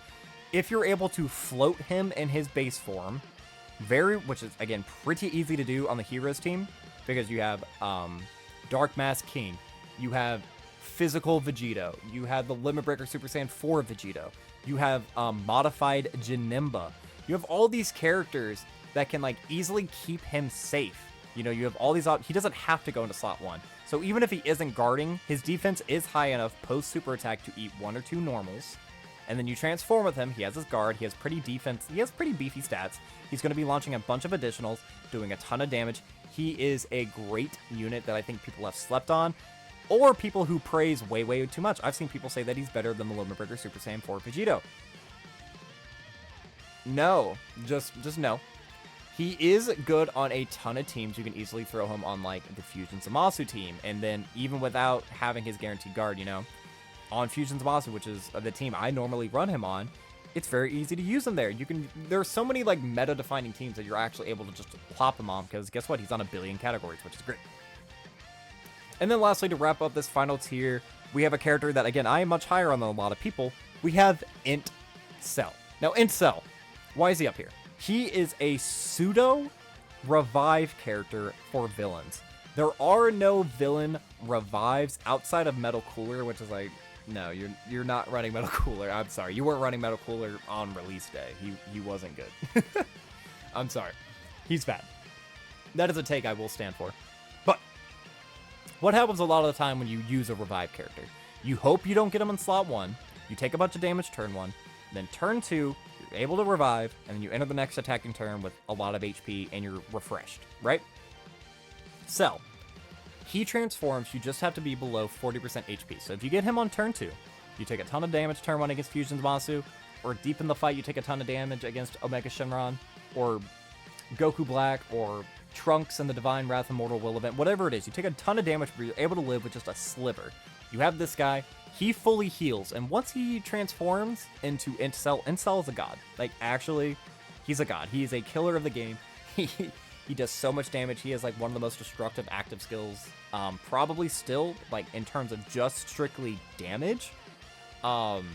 If you're able to float him in his base form, which is, again, pretty easy to do on the Heroes team, because you have Dark Mask King, you have Physical Vegito, you have the Limit Breaker Super Saiyan 4 Vegito, you have Modified Janemba. You have all these characters that can, like, easily keep him safe. You know, you have all these he doesn't have to go into slot 1. So even if he isn't guarding, his defense is high enough post super attack to eat 1 or 2 normals. And then you transform with him, he has his guard, he has pretty beefy stats. He's going to be launching a bunch of additionals, doing a ton of damage. He is a great unit that I think people have slept on, or people who praise way too much. I've seen people say that he's better than the Limit Breaker Super Saiyan 4 Vegito. No, just no. He is good on a ton of teams. You can easily throw him on, like, the Fusion Zamasu team. And then, even without having his guaranteed guard, you know, on Fusion Zamasu, which is the team I normally run him on, it's very easy to use him there. There are so many, like, meta-defining teams that you're actually able to just plop him on, because guess what? He's on a billion categories, which is great. And then lastly, to wrap up this final tier, we have a character that, again, I am much higher on than a lot of people. We have Int Cell. Now, Int Cell, why is he up here? He is a pseudo revive character for villains. There are no villain revives outside of Metal Cooler, which is like, no, you're not running Metal Cooler. I'm sorry, you weren't running Metal Cooler on release day. He wasn't good. I'm sorry, he's bad. That is a take I will stand for. But what happens a lot of the time when you use a revive character? You hope you don't get him in slot 1. You take a bunch of damage turn 1, then turn 2. Able to revive, and then you enter the next attacking turn with a lot of HP, and you're refreshed, right? Cell. He transforms, you just have to be below 40% HP. So if you get him on turn 2, you take a ton of damage turn 1 against Fusion Zamasu, or deep in the fight, you take a ton of damage against Omega Shenron, or Goku Black, or Trunks in the Divine Wrath Immortal Will event, whatever it is. You take a ton of damage, but you're able to live with just a sliver. You have this guy. He fully heals, and once he transforms into Int Cell is a god. Like, actually, he's a god. He is a killer of the game. He does so much damage. He has, like, one of the most destructive active skills, probably still, like, in terms of just strictly damage. And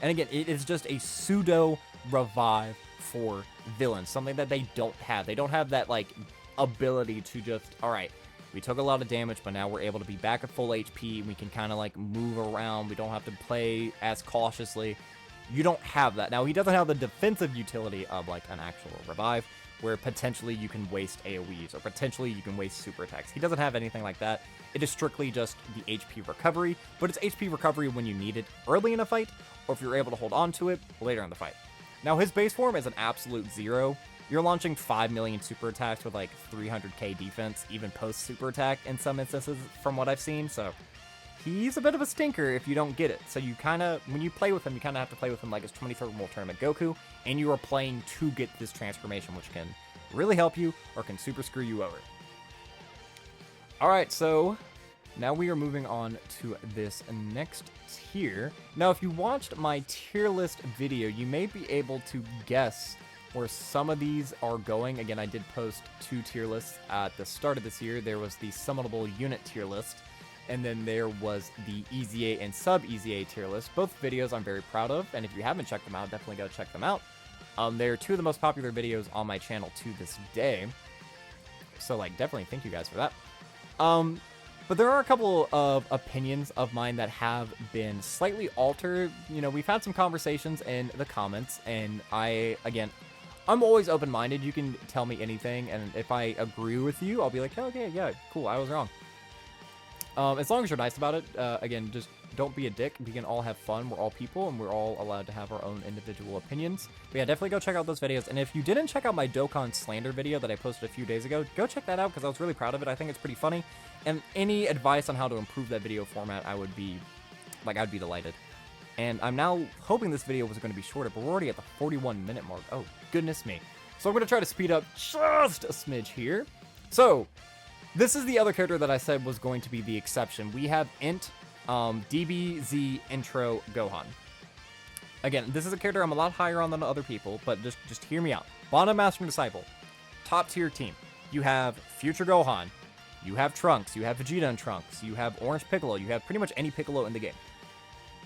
again, it is just a pseudo revive for villains, something that they don't have. They don't have that, like, ability to just, all right, we took a lot of damage, but now we're able to be back at full HP, and we can kind of, like, move around. We don't have to play as cautiously. You don't have that. Now, he doesn't have the defensive utility of, like, an actual revive, where potentially you can waste AoEs, or potentially you can waste super attacks. He doesn't have anything like that. It is strictly just the HP recovery, but it's HP recovery when you need it early in a fight, or if you're able to hold on to it later in the fight. Now, his base form is an absolute 0. You're launching 5 million super attacks with like 300k defense, even post super attack in some instances from what I've seen. So he's a bit of a stinker if you don't get it. So you kind of, when you play with him, you kind of have to play with him like his 23rd World Tournament Goku, and you are playing to get this transformation, which can really help you or can super screw you over. Alright, so now we are moving on to this next tier. Now, if you watched my tier list video, you may be able to guess where some of these are going. Again, I did post 2 tier lists at the start of this year. There was the summonable unit tier list, and then there was the EZA and sub-EZA tier list. Both videos I'm very proud of, and if you haven't checked them out, definitely go check them out. They're 2 of the most popular videos on my channel to this day. So, like, definitely thank you guys for that. But there are a couple of opinions of mine that have been slightly altered. You know, we've had some conversations in the comments, and I'm always open-minded. You can tell me anything, and if I agree with you, I'll be like, oh, okay, yeah, cool, I was wrong. As long as you're nice about it, again, just don't be a dick. We can all have fun. We're all people, and we're all allowed to have our own individual opinions. But yeah, definitely go check out those videos. And if you didn't check out my Dokkan slander video that I posted a few days ago, go check that out because I was really proud of it. I think it's pretty funny. And any advice on how to improve that video format, I'd be delighted. And I'm now hoping this video was going to be shorter, but we're already at the 41-minute mark. Oh, goodness me. So I'm going to try to speed up just a smidge here. So, this is the other character that I said was going to be the exception. We have Int DBZ Intro Gohan. Again, this is a character I'm a lot higher on than other people, but just hear me out. Bottom Master and Disciple, top tier team. You have Future Gohan, you have Trunks, you have Vegeta and Trunks, you have Orange Piccolo, you have pretty much any Piccolo in the game.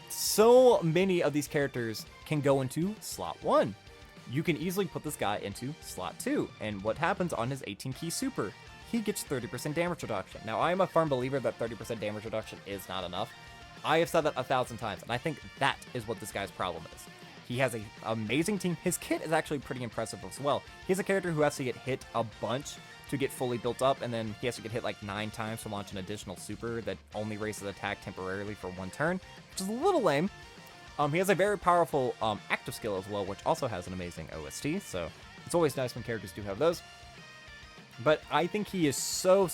So many of these characters can go into slot 1. You can easily put this guy into slot 2, and what happens on his 18-key super? He gets 30% damage reduction. Now, I am a firm believer that 30% damage reduction is not enough. I have said that 1,000 times, and I think that is what this guy's problem is. He has an amazing team. His kit is actually pretty impressive as well. He's a character who has to get hit a bunch to get fully built up, and then he has to get hit like 9 times to launch an additional super that only raises attack temporarily for 1 turn, which is a little lame. He has a very powerful active skill as well, which also has an amazing OST, so it's always nice when characters do have those. But I think he is so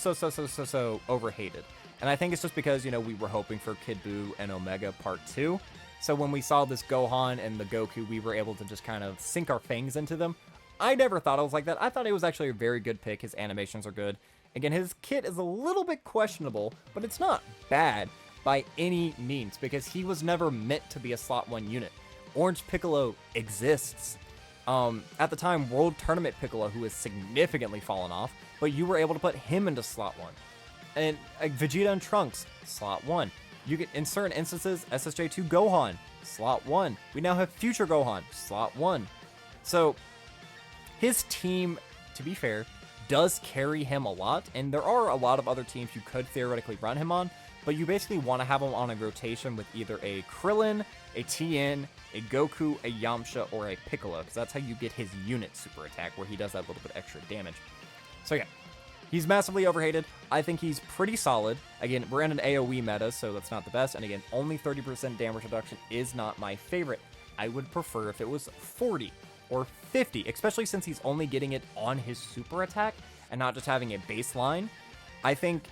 overhated. And I think it's just because, you know, we were hoping for Kid Buu and Omega Part 2. So when we saw this Gohan and the Goku, we were able to just kind of sink our fangs into them. I never thought it was like that. I thought it was actually a very good pick. His animations are good. Again, his kit is a little bit questionable, but it's not bad by any means because he was never meant to be a slot 1 unit. Orange Piccolo exists. At the time, World Tournament Piccolo, who has significantly fallen off, but you were able to put him into slot 1. And Vegeta and Trunks, slot 1. You get, in certain instances, SSJ2 Gohan, slot 1. We now have Future Gohan, slot 1. So, his team, to be fair, does carry him a lot, and there are a lot of other teams you could theoretically run him on, but you basically want to have him on a rotation with either a Krillin, a Tien, a Goku, a Yamcha, or a Piccolo, because that's how you get his unit super attack, where he does that little bit extra damage. So yeah, he's massively overhated. I think he's pretty solid. Again, we're in an AoE meta, so that's not the best, and again, only 30% damage reduction is not my favorite. I would prefer if it was 40 or 50, especially since he's only getting it on his super attack and not just having a baseline. I think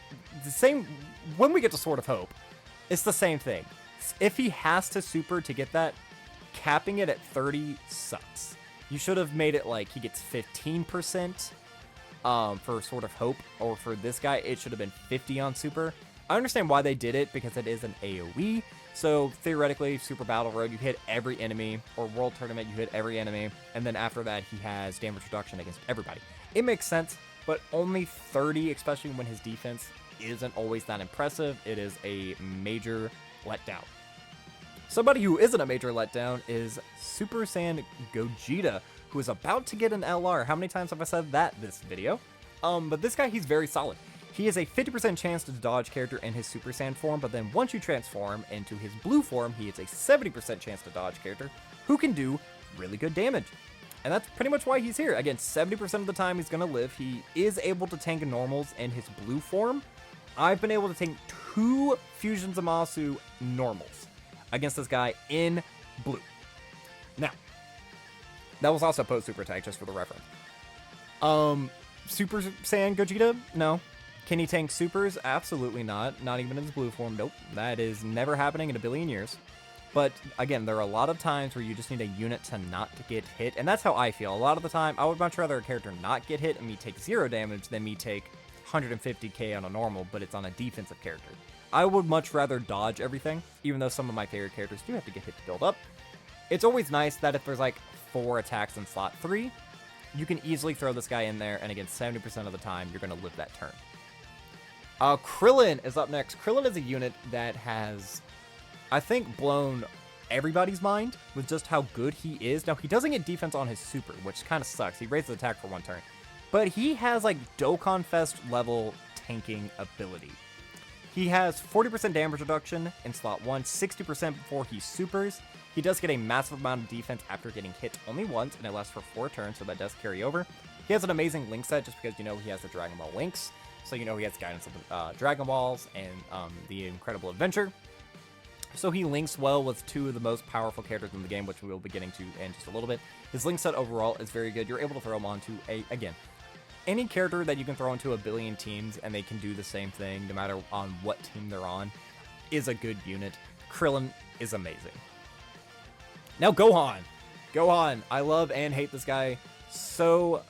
the same, when we get to Sword of Hope, it's the same thing. If he has to super to get that, capping it at 30 sucks. You should have made it like he gets 15% for Sword of Hope, or for this guy, it should have been 50 on super. I understand why they did it, because it is an AoE, so theoretically, Super Battle Road, you hit every enemy, or World Tournament, you hit every enemy, and then after that, he has damage reduction against everybody. It makes sense, but only 30, especially when his defense isn't always that impressive, it is a major letdown. Somebody who isn't a major letdown is Super Saiyan Gogeta, who is about to get an LR. How many times have I said that this video? But this guy, he's very solid. He has a 50% chance to dodge character in his Super Saiyan form, but then once you transform into his blue form, he has a 70% chance to dodge character who can do really good damage. And that's pretty much why he's here. Again, 70% of the time he's going to live. He is able to tank normals in his blue form. I've been able to tank 2 Fusion Zamasu normals against this guy in blue. Now, that was also post super attack, just for the reference. Super Saiyan Gogeta? No. Can he tank supers? Absolutely not. Not even in his blue form. Nope. That is never happening in a billion years. But again, there are a lot of times where you just need a unit to not get hit, and that's how I feel. A lot of the time, I would much rather a character not get hit and me take 0 damage than me take 150k on a normal, but it's on a defensive character. I would much rather dodge everything, even though some of my favorite characters do have to get hit to build up. It's always nice that if there's like 4 attacks in slot 3, you can easily throw this guy in there, and again, 70% of the time, you're going to live that turn. Krillin is up next. Krillin is a unit that has, I think, blown everybody's mind with just how good he is. Now, he doesn't get defense on his super, which kind of sucks. He raises attack for 1 turn. But he has, like, Dokkan Fest level tanking ability. He has 40% damage reduction in slot 1, 60% before he supers. He does get a massive amount of defense after getting hit only once, and it lasts for 4 turns, so that does carry over. He has an amazing link set just because, you know, he has the Dragon Ball links. So, you know, he has guidance of the Dragon Balls and the Incredible Adventure. So he links well with 2 of the most powerful characters in the game, which we will be getting to in just a little bit. His link set overall is very good. You're able to throw him onto again, any character that you can throw into a billion teams and they can do the same thing no matter on what team they're on is a good unit. Krillin is amazing. Now Gohan. Gohan. I love and hate this guy so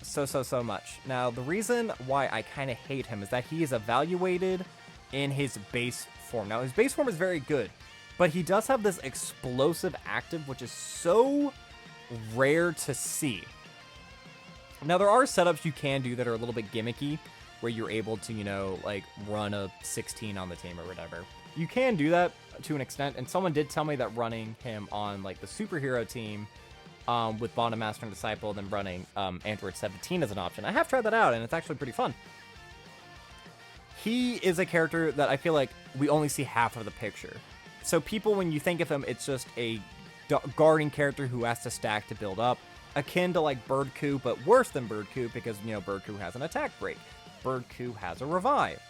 much. Now, the reason why I kind of hate him is that he is evaluated in his base form. Now, his base form is very good, but he does have this explosive active, which is so rare to see. Now, there are setups you can do that are a little bit gimmicky, where you're able to, you know, like, run a 16 on the team or whatever. You can do that to an extent, and someone did tell me that running him on, like, the superhero team with Bond and Master and Disciple, then running Android 17 as an option. I have tried that out, and it's actually pretty fun. He is a character that I feel like we only see half of the picture. So people, when you think of him, it's just a guarding character who has to stack to build up, akin to like Birdcoo, but worse than Birdcoo because, you know, Birdcoo has an attack break. Birdcoo has a revive.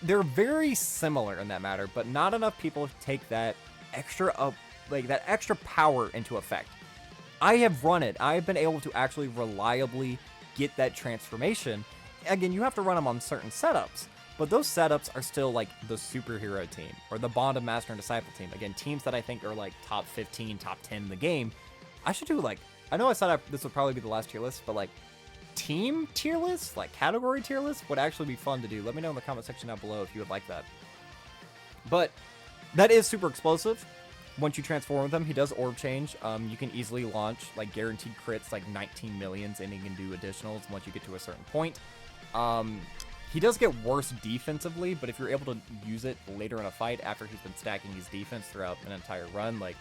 They're very similar in that matter, but not enough people take that extra that extra power into effect. I have run it. I've been able to actually reliably get that transformation. Again, you have to run them on certain setups, but those setups are still like the superhero team or the Bond of Master and Disciple team. Again, teams that I think are like top 15, top 10 in the game. I should do like, I know I said this would probably be the last tier list, but like team tier list, like category tier list would actually be fun to do. Let me know in the comment section down below if you would like that. But that is super explosive. Once you transform with him, he does orb change. You can easily launch like guaranteed crits, like 19 millions, and he can do additionals once you get to a certain point. He does get worse defensively, but if you're able to use it later in a fight after he's been stacking his defense throughout an entire run, like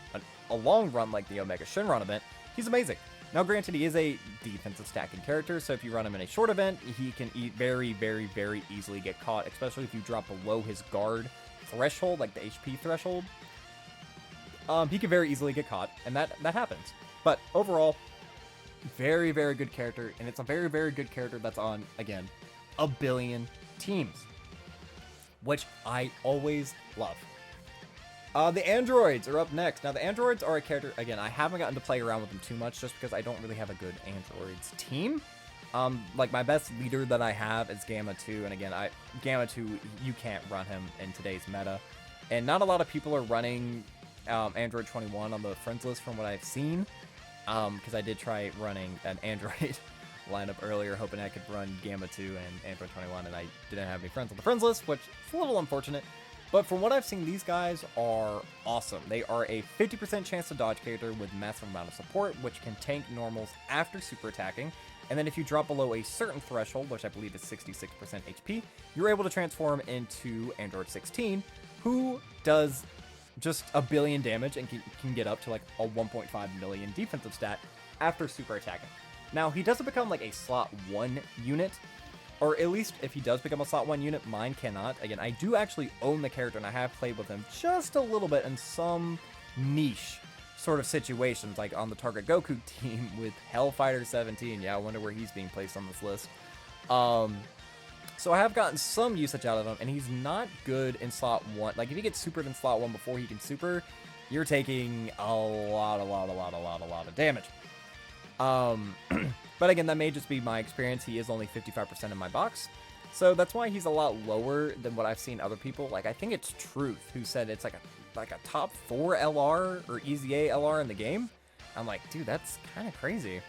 a long run like the Omega Shenron event, he's amazing. Now, granted, he is a defensive stacking character, so if you run him in a short event, he can very easily get caught, especially if you drop below his guard threshold, like the HP threshold. He can very easily get caught, and that happens. But overall, very good character, and it's a very good character that's on, again, a billion teams, which I always love. The androids are up next. Now, the androids are a character, again, I haven't gotten to play around with them too much just because I don't really have a good androids team. Like, my best leader that I have is Gamma 2, and again, Gamma 2, you can't run him in today's meta. And not a lot of people are running Android 21 on the friends list from what I've seen, because I did try running an Android lineup earlier, hoping I could run Gamma 2 and Android 21, and I didn't have any friends on the friends list, which is a little unfortunate. But from what I've seen, these guys are awesome. They are a 50% chance to dodge character with massive amount of support, which can tank normals after super attacking. And then if you drop below a certain threshold, which I believe is 66% HP, you're able to transform into Android 16, who does just a billion damage and can get up to like a 1.5 million defensive stat after super attacking. Now, he doesn't become like a slot 1 unit, or at least if he does become a slot 1 unit, mine cannot. Again, I do actually own the character, and I have played with him just a little bit in some niche sort of situations, like on the Target Goku team with Hellfighter 17. Yeah, I wonder where he's being placed on this list. So I have gotten some usage out of him, and he's not good in slot 1. Like, if he gets supered in slot 1 before he can super, you're taking a lot of damage. But again, that may just be my experience. He is only 55% in my box. So that's why he's a lot lower than what I've seen other people. Like, I think it's Truth who said it's like a top 4 LR or EZA LR in the game. I'm like, dude, that's kind of crazy.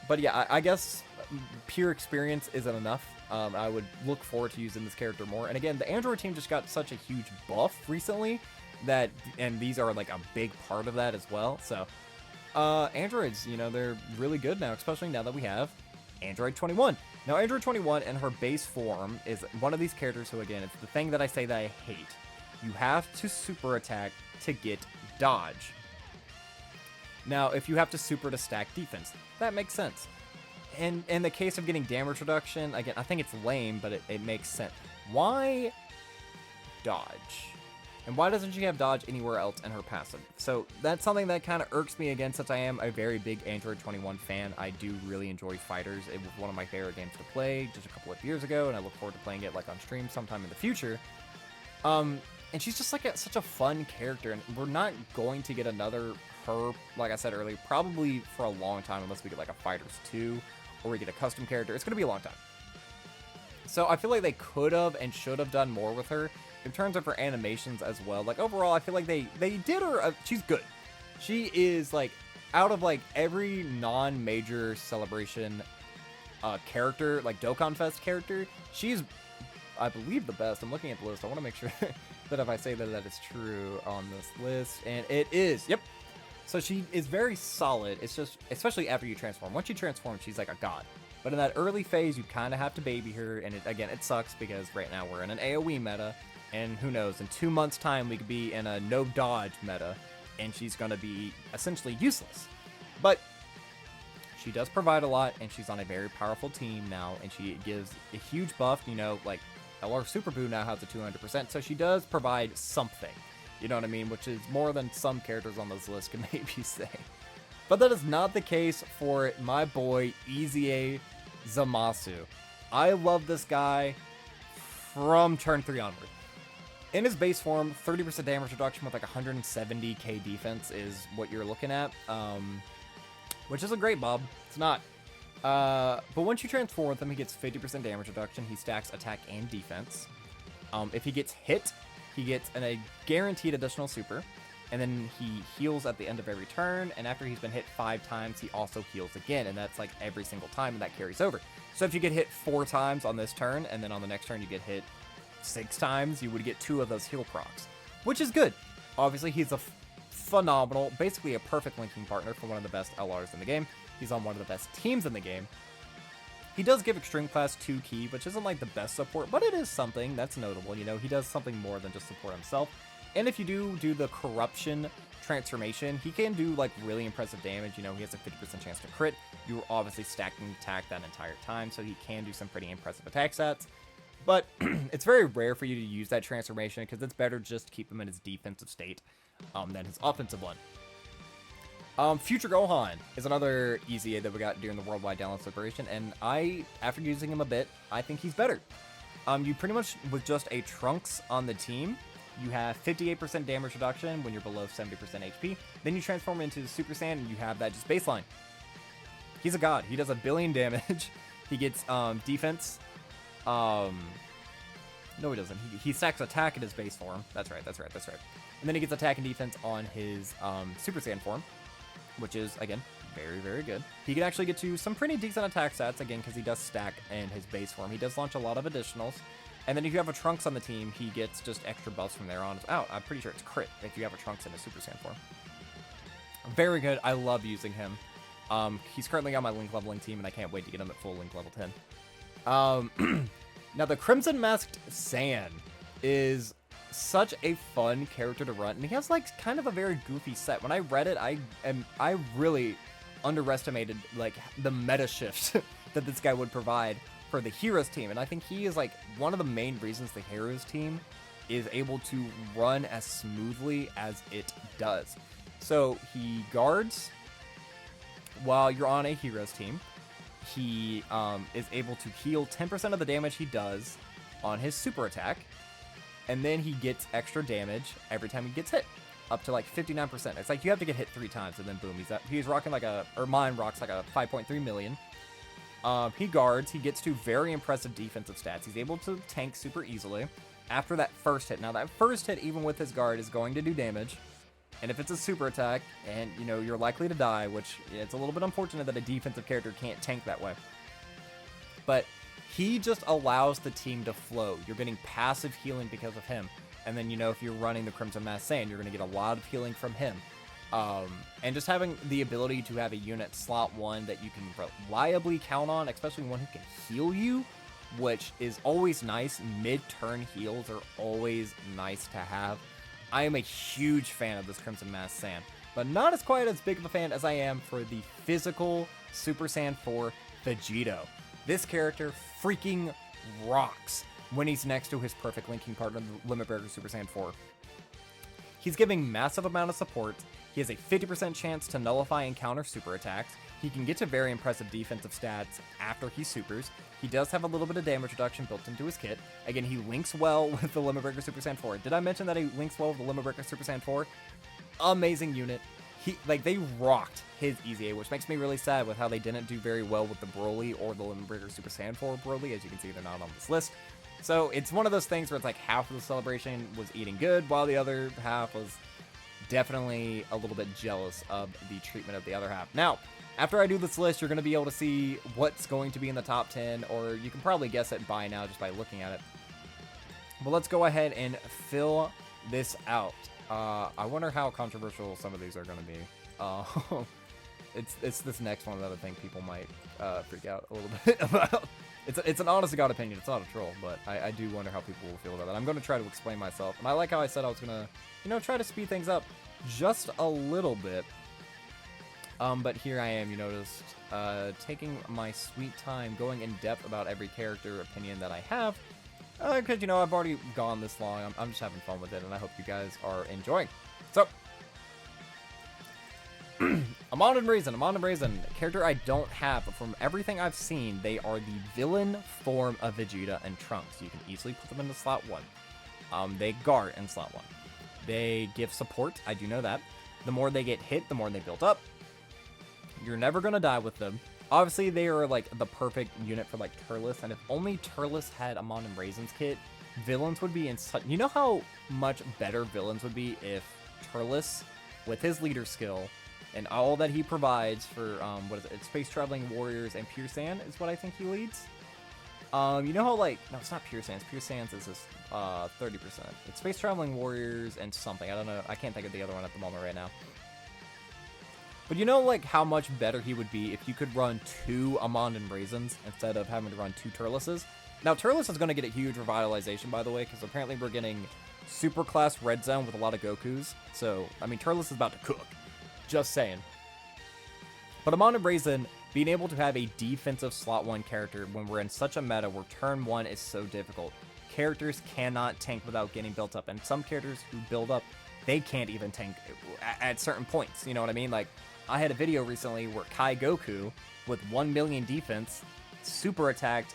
But yeah, I guess pure experience isn't enough. I would look forward to using this character more. And again, the Android team just got such a huge buff recently that, and these are like a big part of that as well. So, androids, you know, they're really good now, especially now that we have Android 21. Now, Android 21 in her base form is one of these characters who, again, it's the thing that I say that I hate. You have to super attack to get dodge. Now, if you have to super to stack defense, that makes sense. And in the case of getting damage reduction, again, I think it's lame, but it makes sense. Why dodge? And why doesn't she have dodge anywhere else in her passive? So that's something that kind of irks me again, since I am a very big Android 21 fan. I do really enjoy fighters. It was one of my favorite games to play just a couple of years ago, and I look forward to playing it like on stream sometime in the future. And she's just like such a fun character, and we're not going to get another her, like I said earlier, probably for a long time, unless we get like a Fighters 2 or we get a custom character. It's going to be a long time. So I feel like they could have and should have done more with her in terms of her animations as well. Like overall, I feel like they did her. She's good. She is like out of like every non-major celebration character, like Dokkan Fest character, she's, I believe, the best. I'm looking at the list. I want to make sure that if I say that is true on this list, and it is. Yep. So she is very solid. It's just, especially after you transform. Once you transform, she's like a god. But in that early phase, you kind of have to baby her, and again, it sucks because right now we're in an AoE meta, and who knows, in 2 months' time, we could be in a no dodge meta, and she's going to be essentially useless. But she does provide a lot, and she's on a very powerful team now, and she gives a huge buff. You know, like LR Super Boo now has a 200%, so she does provide something. You know what I mean? Which is more than some characters on this list can maybe say. But that is not the case for my boy, EZA Zamasu. I love this guy from turn 3 onward. In his base form, 30% damage reduction with like 170k defense is what you're looking at. Which isn't great, Bob. It's not. But once you transform with him, he gets 50% damage reduction. He stacks attack and defense. If he gets hit, he gets a guaranteed additional super. And then he heals at the end of every turn, and after he's been hit 5 times, he also heals again, and that's like every single time, and that carries over. So if you get hit 4 times on this turn, and then on the next turn you get hit 6 times, you would get 2 of those heal procs, which is good. Obviously, he's a phenomenal, basically a perfect linking partner for one of the best LRs in the game. He's on one of the best teams in the game. He does give Extreme Class 2 key, which isn't like the best support, but it is something that's notable. You know, he does something more than just support himself. And if you do the corruption transformation, he can do like really impressive damage. You know, he has a 50% chance to crit. You're obviously stacking attack that entire time, so he can do some pretty impressive attack stats. But it's very rare for you to use that transformation because it's better just to keep him in his defensive state than his offensive one. Future Gohan is another EZA that we got during the Worldwide Download Celebration, and after using him a bit, I think he's better. You pretty much, with just a Trunks on the team, you have 58% damage reduction when you're below 70% HP. Then you transform into Super Saiyan, and you have that just baseline. He's a god. He does a billion damage. He gets defense. No, he doesn't. He stacks attack in his base form. That's right. And then he gets attack and defense on his Super Saiyan form, which is, again, very, very good. He can actually get to some pretty decent attack stats, again, because he does stack in his base form. He does launch a lot of additionals. And then if you have a Trunks on the team, he gets just extra buffs from there on. Oh, I'm pretty sure it's crit if you have a Trunks in a Super Saiyan form. Very good. I love using him. He's currently on my link leveling team, and I can't wait to get him at full link level 10. Now, the Crimson Masked Saiyan is such a fun character to run, and he has like kind of a very goofy set. When I read it, I really underestimated like the meta shift that this guy would provide for the Heroes team, and I think he is like one of the main reasons the Heroes team is able to run as smoothly as it does. So he guards while you're on a Heroes team. He is able to heal 10% of the damage he does on his super attack, and then he gets extra damage every time he gets hit, up to like 59%. It's like you have to get hit 3 times, and then boom, he's rocking like mine rocks like a 5.3 million. He guards. He gets to very impressive defensive stats. He's able to tank super easily after that first hit. Now, that first hit, even with his guard, is going to do damage. And if it's a super attack, and, you know, you're likely to die, which it's a little bit unfortunate that a defensive character can't tank that way. But he just allows the team to flow. You're getting passive healing because of him. And then, you know, if you're running the Crimson Mass Sand, you're going to get a lot of healing from him. And just having the ability to have a unit slot 1 that you can reliably count on, especially one who can heal you, which is always nice. Mid-turn heals are always nice to have. I am a huge fan of this Crimson Mass Sand, but not as quite as big of a fan as I am for the physical Super Saiyan 4 Vegito. This character freaking rocks when he's next to his perfect linking partner, the Limit Breaker Super Saiyan 4. He's giving massive amount of support. He has a 50% chance to nullify and counter super attacks. He can get to very impressive defensive stats after he supers. He does have a little bit of damage reduction built into his kit. Again, he links well with the Limit Breaker Super Saiyan 4. Did I mention that he links well with the Limit Breaker Super Saiyan 4? Amazing unit. They rocked his EZA, which makes me really sad with how they didn't do very well with the Broly or the Limit Breaker Super Saiyan 4 Broly. As you can see, they're not on this list. So it's one of those things where it's like half of the celebration was eating good, while the other half was definitely a little bit jealous of the treatment of the other half. Now, after I do this list, you're going to be able to see what's going to be in the top 10, or you can probably guess it by now just by looking at it. But let's go ahead and fill this out. I wonder how controversial some of these are going to be. It's this next one that I think people might freak out a little bit about. It's an honest-to-God opinion. It's not a troll, but I do wonder how people will feel about that. I'm going to try to explain myself. And I like how I said I was going to, you know, try to speed things up just a little bit. But here I am, you noticed, taking my sweet time, going in depth about every character opinion that I have. Because, you know, I've already gone this long. I'm just having fun with it, and I hope you guys are enjoying. So, Amon and Raisin, a character I don't have, but from everything I've seen, they are the villain form of Vegeta and Trunks. You can easily put them into slot 1. They guard in slot 1. They give support, I do know that. The more they get hit, the more they build up. You're never going to die with them. Obviously, they are like the perfect unit for like Turles, and if only Turles had Amon and Raisin's kit, villains would be in such... You know how much better villains would be if Turles, with his leader skill, and all that he provides for, what is it? It's Space Traveling Warriors and Pure Sand is what I think he leads. You know how, like, no, it's not Pure Sands. Pure Sands is this, 30%. It's Space Traveling Warriors and something. I don't know. I can't think of the other one at the moment right now. But you know, like, how much better he would be if you could run 2 Amon and Raisins instead of having to run 2 Turleses? Now, Turles is going to get a huge revitalization, by the way, because apparently we're getting super class Red Zone with a lot of Gokus. So, I mean, Turles is about to cook. Just saying. But Amon and Raisin, being able to have a defensive slot 1 character when we're in such a meta where turn 1 is so difficult. Characters cannot tank without getting built up. And some characters who build up, they can't even tank at certain points. You know what I mean? Like, I had a video recently where Kai Goku, with 1 million defense, super attacked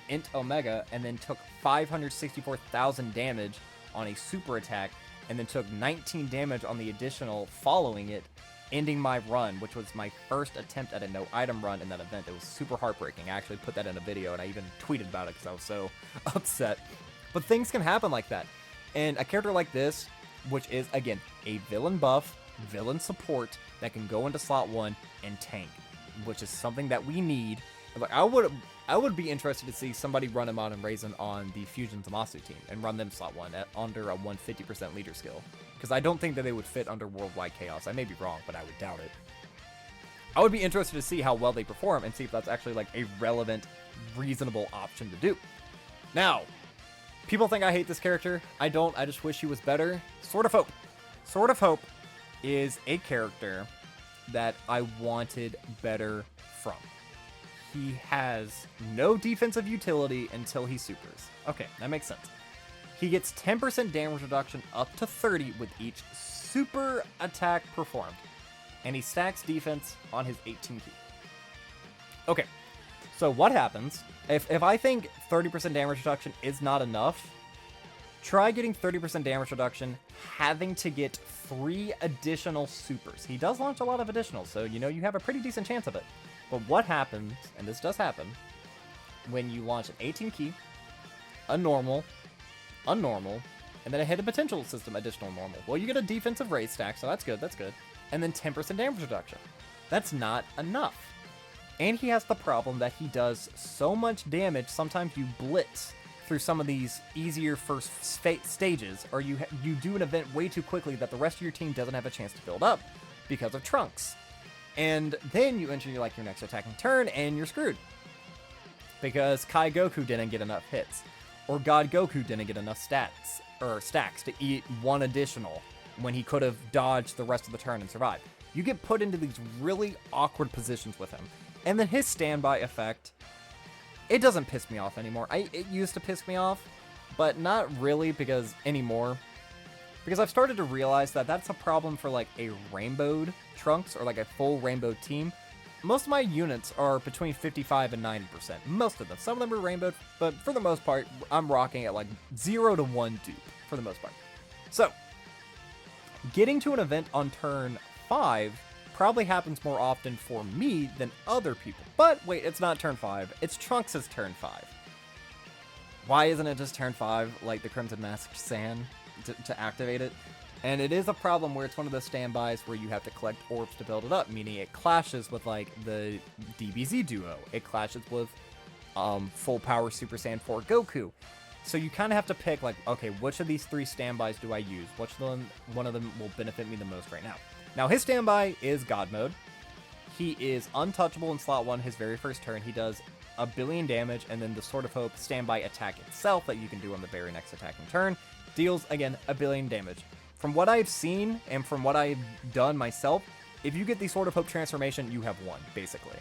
Int Omega, and then took 564,000 damage on a super attack, and then took 19 damage on the additional following it, ending my run, which was my first attempt at a no-item run in that event. It was super heartbreaking. I actually put that in a video, and I even tweeted about it because I was so upset. But things can happen like that. And a character like this, which is, again, a villain buff, villain support, that can go into slot 1 and tank, which is something that we need. Like, I would be interested to see somebody run Amon and Raisin on the Fusion Zamasu team and run them slot 1 at under a 150% leader skill. Because I don't think that they would fit under Worldwide Chaos. I may be wrong, but I would doubt it. I would be interested to see how well they perform and see if that's actually like a relevant, reasonable option to do. Now, people think I hate this character. I don't. I just wish he was better. Sword of Hope. Sword of Hope is a character that I wanted better from. He has no defensive utility until he supers. Okay, that makes sense. He gets 10% damage reduction up to 30 with each super attack performed. And he stacks defense on his 18 key. Okay, so what happens if I think 30% damage reduction is not enough? Try getting 30% damage reduction, having to get 3 additional supers. He does launch a lot of additionals, so you know you have a pretty decent chance of it. But what happens, and this does happen, when you launch an 18 key, a normal, and then a hidden potential system additional normal. Well, you get a defensive raise stack, so that's good, And then 10% damage reduction. That's not enough. And he has the problem that he does so much damage, sometimes you blitz through some of these easier first stages, or you do an event way too quickly that the rest of your team doesn't have a chance to build up because of Trunks. And then you enter your next attacking turn, and you're screwed. Because Kai Goku didn't get enough hits, or God Goku didn't get enough stacks to eat one additional when he could have dodged the rest of the turn and survived. You get put into these really awkward positions with him. And then his standby effect, it doesn't piss me off anymore. It used to piss me off, but not really anymore. Because I've started to realize that that's a problem for like a rainbowed Trunks or like a full rainbow team. Most of my units are between 55 and 90%. Most of them. Some of them are rainbowed, but for the most part, I'm rocking at like 0 to 1 dupe for the most part. So, getting to an event on turn 5 probably happens more often for me than other people. But wait, it's not turn 5. It's Trunks' turn 5. Why isn't it just turn 5 like the Crimson Mask Sand to activate it? And it is a problem where it's one of those standbys where you have to collect orbs to build it up, meaning it clashes with like the DBZ duo. It clashes with full power Super Saiyan 4 Goku. So you kind of have to pick like, okay, which of these 3 standbys do I use? Which one of them will benefit me the most right now? Now, his standby is God Mode. He is untouchable in slot 1 his very first turn. He does a billion damage, and then the Sword of Hope standby attack itself that you can do on the very next attacking turn deals, again, a billion damage. From what I've seen, and from what I've done myself, if you get the Sword of Hope transformation, you have won, basically.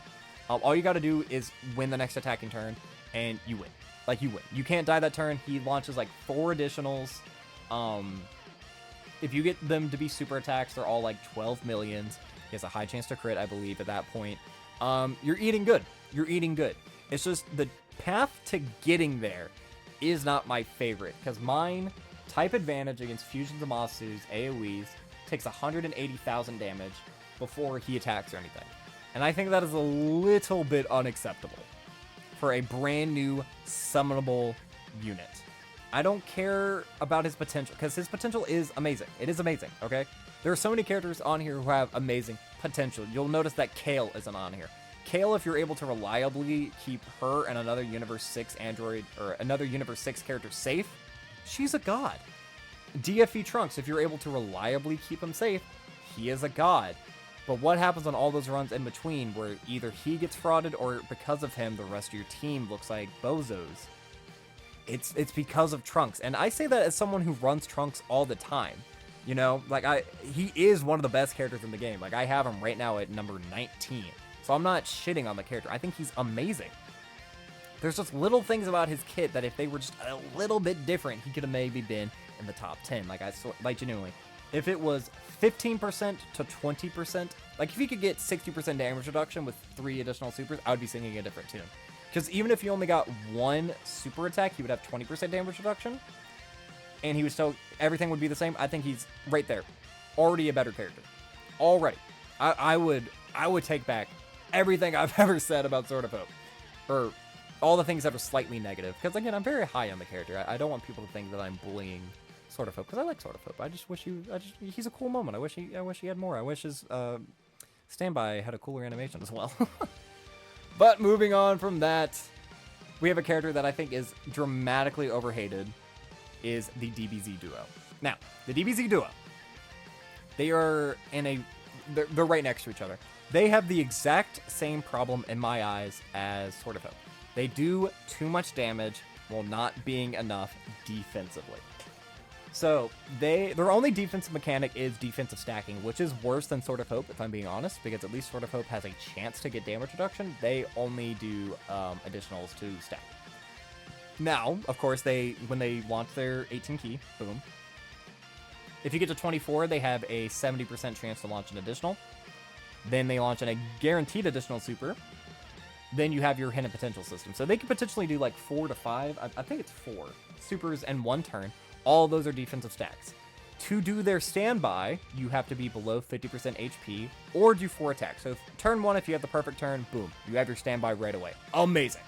All you gotta do is win the next attacking turn, and you win. Like, you win. You can't die that turn. He launches, like, 4 additionals. If you get them to be super attacks, they're all like 12 millions. He has a high chance to crit, I believe, at that point. You're eating good. You're eating good. It's just the path to getting there is not my favorite, because mine, type advantage against Fusions of Masu's AoEs, takes 180,000 damage before he attacks or anything. And I think that is a little bit unacceptable for a brand new summonable unit. I don't care about his potential, because his potential is amazing. It is amazing, okay? There are so many characters on here who have amazing potential. You'll notice that Kale isn't on here. Kale, if you're able to reliably keep her and another Universe 6 android, or another Universe 6 character safe, she's a god. DFE Trunks, if you're able to reliably keep him safe, he is a god. But what happens on all those runs in between where either he gets frauded or because of him, the rest of your team looks like bozos? It's because of Trunks. And I say that as someone who runs Trunks all the time. You know, like he is one of the best characters in the game. Like I have him right now at number 19. So I'm not shitting on the character. I think he's amazing. There's just little things about his kit that if they were just a little bit different, he could have maybe been in the top 10. Like genuinely. If it was 15% to 20%, like if he could get 60% damage reduction with 3 additional supers, I would be singing a different tune. Because even if you only got 1 super attack, he would have 20% damage reduction. And he would still, everything would be the same. I think he's right there. Already a better character. Already. I would take back everything I've ever said about Sword of Hope. Or all the things that are slightly negative. Because again, I'm very high on the character. I don't want people to think that I'm bullying Sword of Hope. Because I like Sword of Hope. I just wish he's a cool moment. I wish he had more. I wish his standby had a cooler animation as well. But moving on from that, we have a character that I think is dramatically overhated, is the DBZ duo. Now, the DBZ duo, they're right next to each other. They have the exact same problem in my eyes as Sword of Hope. They do too much damage while not being enough defensively. So their only defensive mechanic is defensive stacking, which is worse than Sword of Hope, if I'm being honest, because at least Sword of Hope has a chance to get damage reduction. They only do additionals to stack. Now, of course, when they launch their 18 key, boom. If you get to 24, they have a 70% chance to launch an additional. Then they launch a guaranteed additional super. Then you have your hidden potential system. So they could potentially do like 4 to 5, I think it's 4 supers in one turn. All of those are defensive stacks. To do their standby, you have to be below 50% HP or do 4 attacks. So turn 1, if you have the perfect turn, boom, you have your standby right away. Amazing.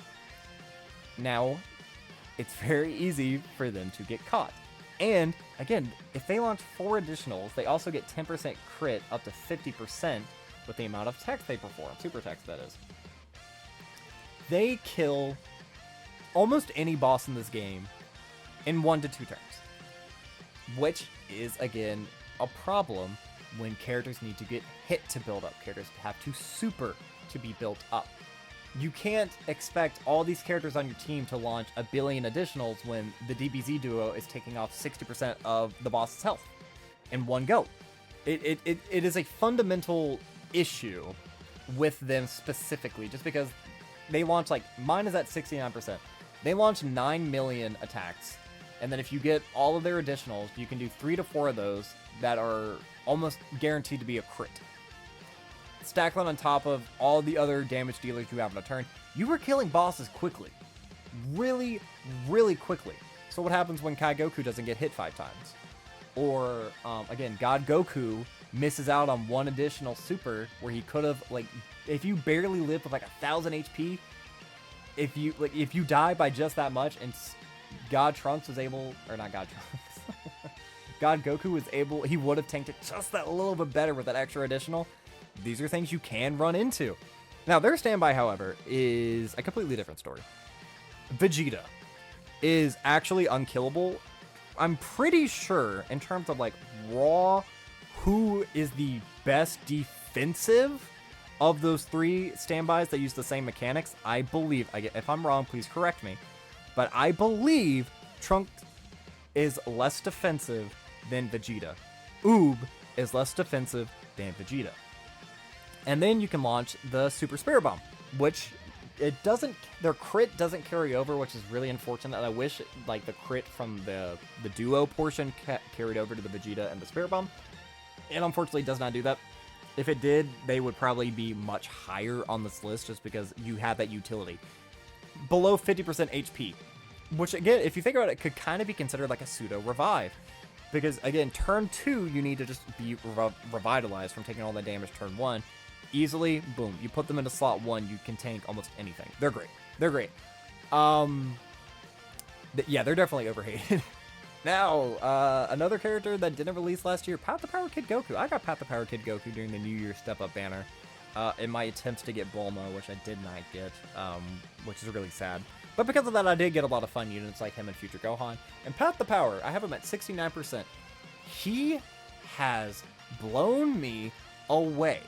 Now, it's very easy for them to get caught. And again, if they launch 4 additionals, they also get 10% crit up to 50% with the amount of attacks they perform. Super attacks, that is. They kill almost any boss in this game in 1 to 2 turns. Which is, again, a problem when characters need to get hit to build up. Characters have to super to be built up. You can't expect all these characters on your team to launch a billion additionals when the DBZ duo is taking off 60% of the boss's health in one go. It is a fundamental issue with them specifically, just because they launch, like, mine is at 69%. They launch 9 million attacks. And then if you get all of their additionals, you can do 3 to 4 of those that are almost guaranteed to be a crit. Stack that on top of all the other damage dealers you have in a turn, you are killing bosses quickly. Really, really quickly. So what happens when Kai Goku doesn't get hit 5 times? Or, again, God Goku misses out on 1 additional super where he could have, like, if you barely live with, like, 1,000 HP, if you die by just that much and God Trunks was able, or not God Trunks, God Goku was able, he would have tanked it just that little bit better with that extra additional. These are things you can run into. Now, their standby, however, is a completely different story. Vegeta is actually unkillable. I'm pretty sure, in terms of, like, raw, who is the best defensive of those 3 standbys that use the same mechanics, I believe, if I'm wrong, please correct me, but I believe Trunks is less defensive than Vegeta. Oob is less defensive than Vegeta. And then you can launch the Super Spirit Bomb, which their crit doesn't carry over, which is really unfortunate. I wish, like, the crit from the duo portion carried over to the Vegeta and the Spirit Bomb. It unfortunately does not do that. If it did, they would probably be much higher on this list just because you have that utility. Below 50% HP, which, again, if you think about it, could kind of be considered like a pseudo revive. Because, again, turn 2, you need to just be revitalized from taking all that damage turn 1. Easily, boom, you put them into slot 1, you can tank almost anything. They're great. They're great. Yeah, they're definitely overhated. Now, another character that didn't release last year, Path the Power Kid Goku. I got Path the Power Kid Goku during the New Year Step Up banner. In my attempts to get Bulma, which I did not get, which is really sad. But because of that, I did get a lot of fun units like him and Future Gohan. And Path the Power, I have him at 69%. He has blown me away.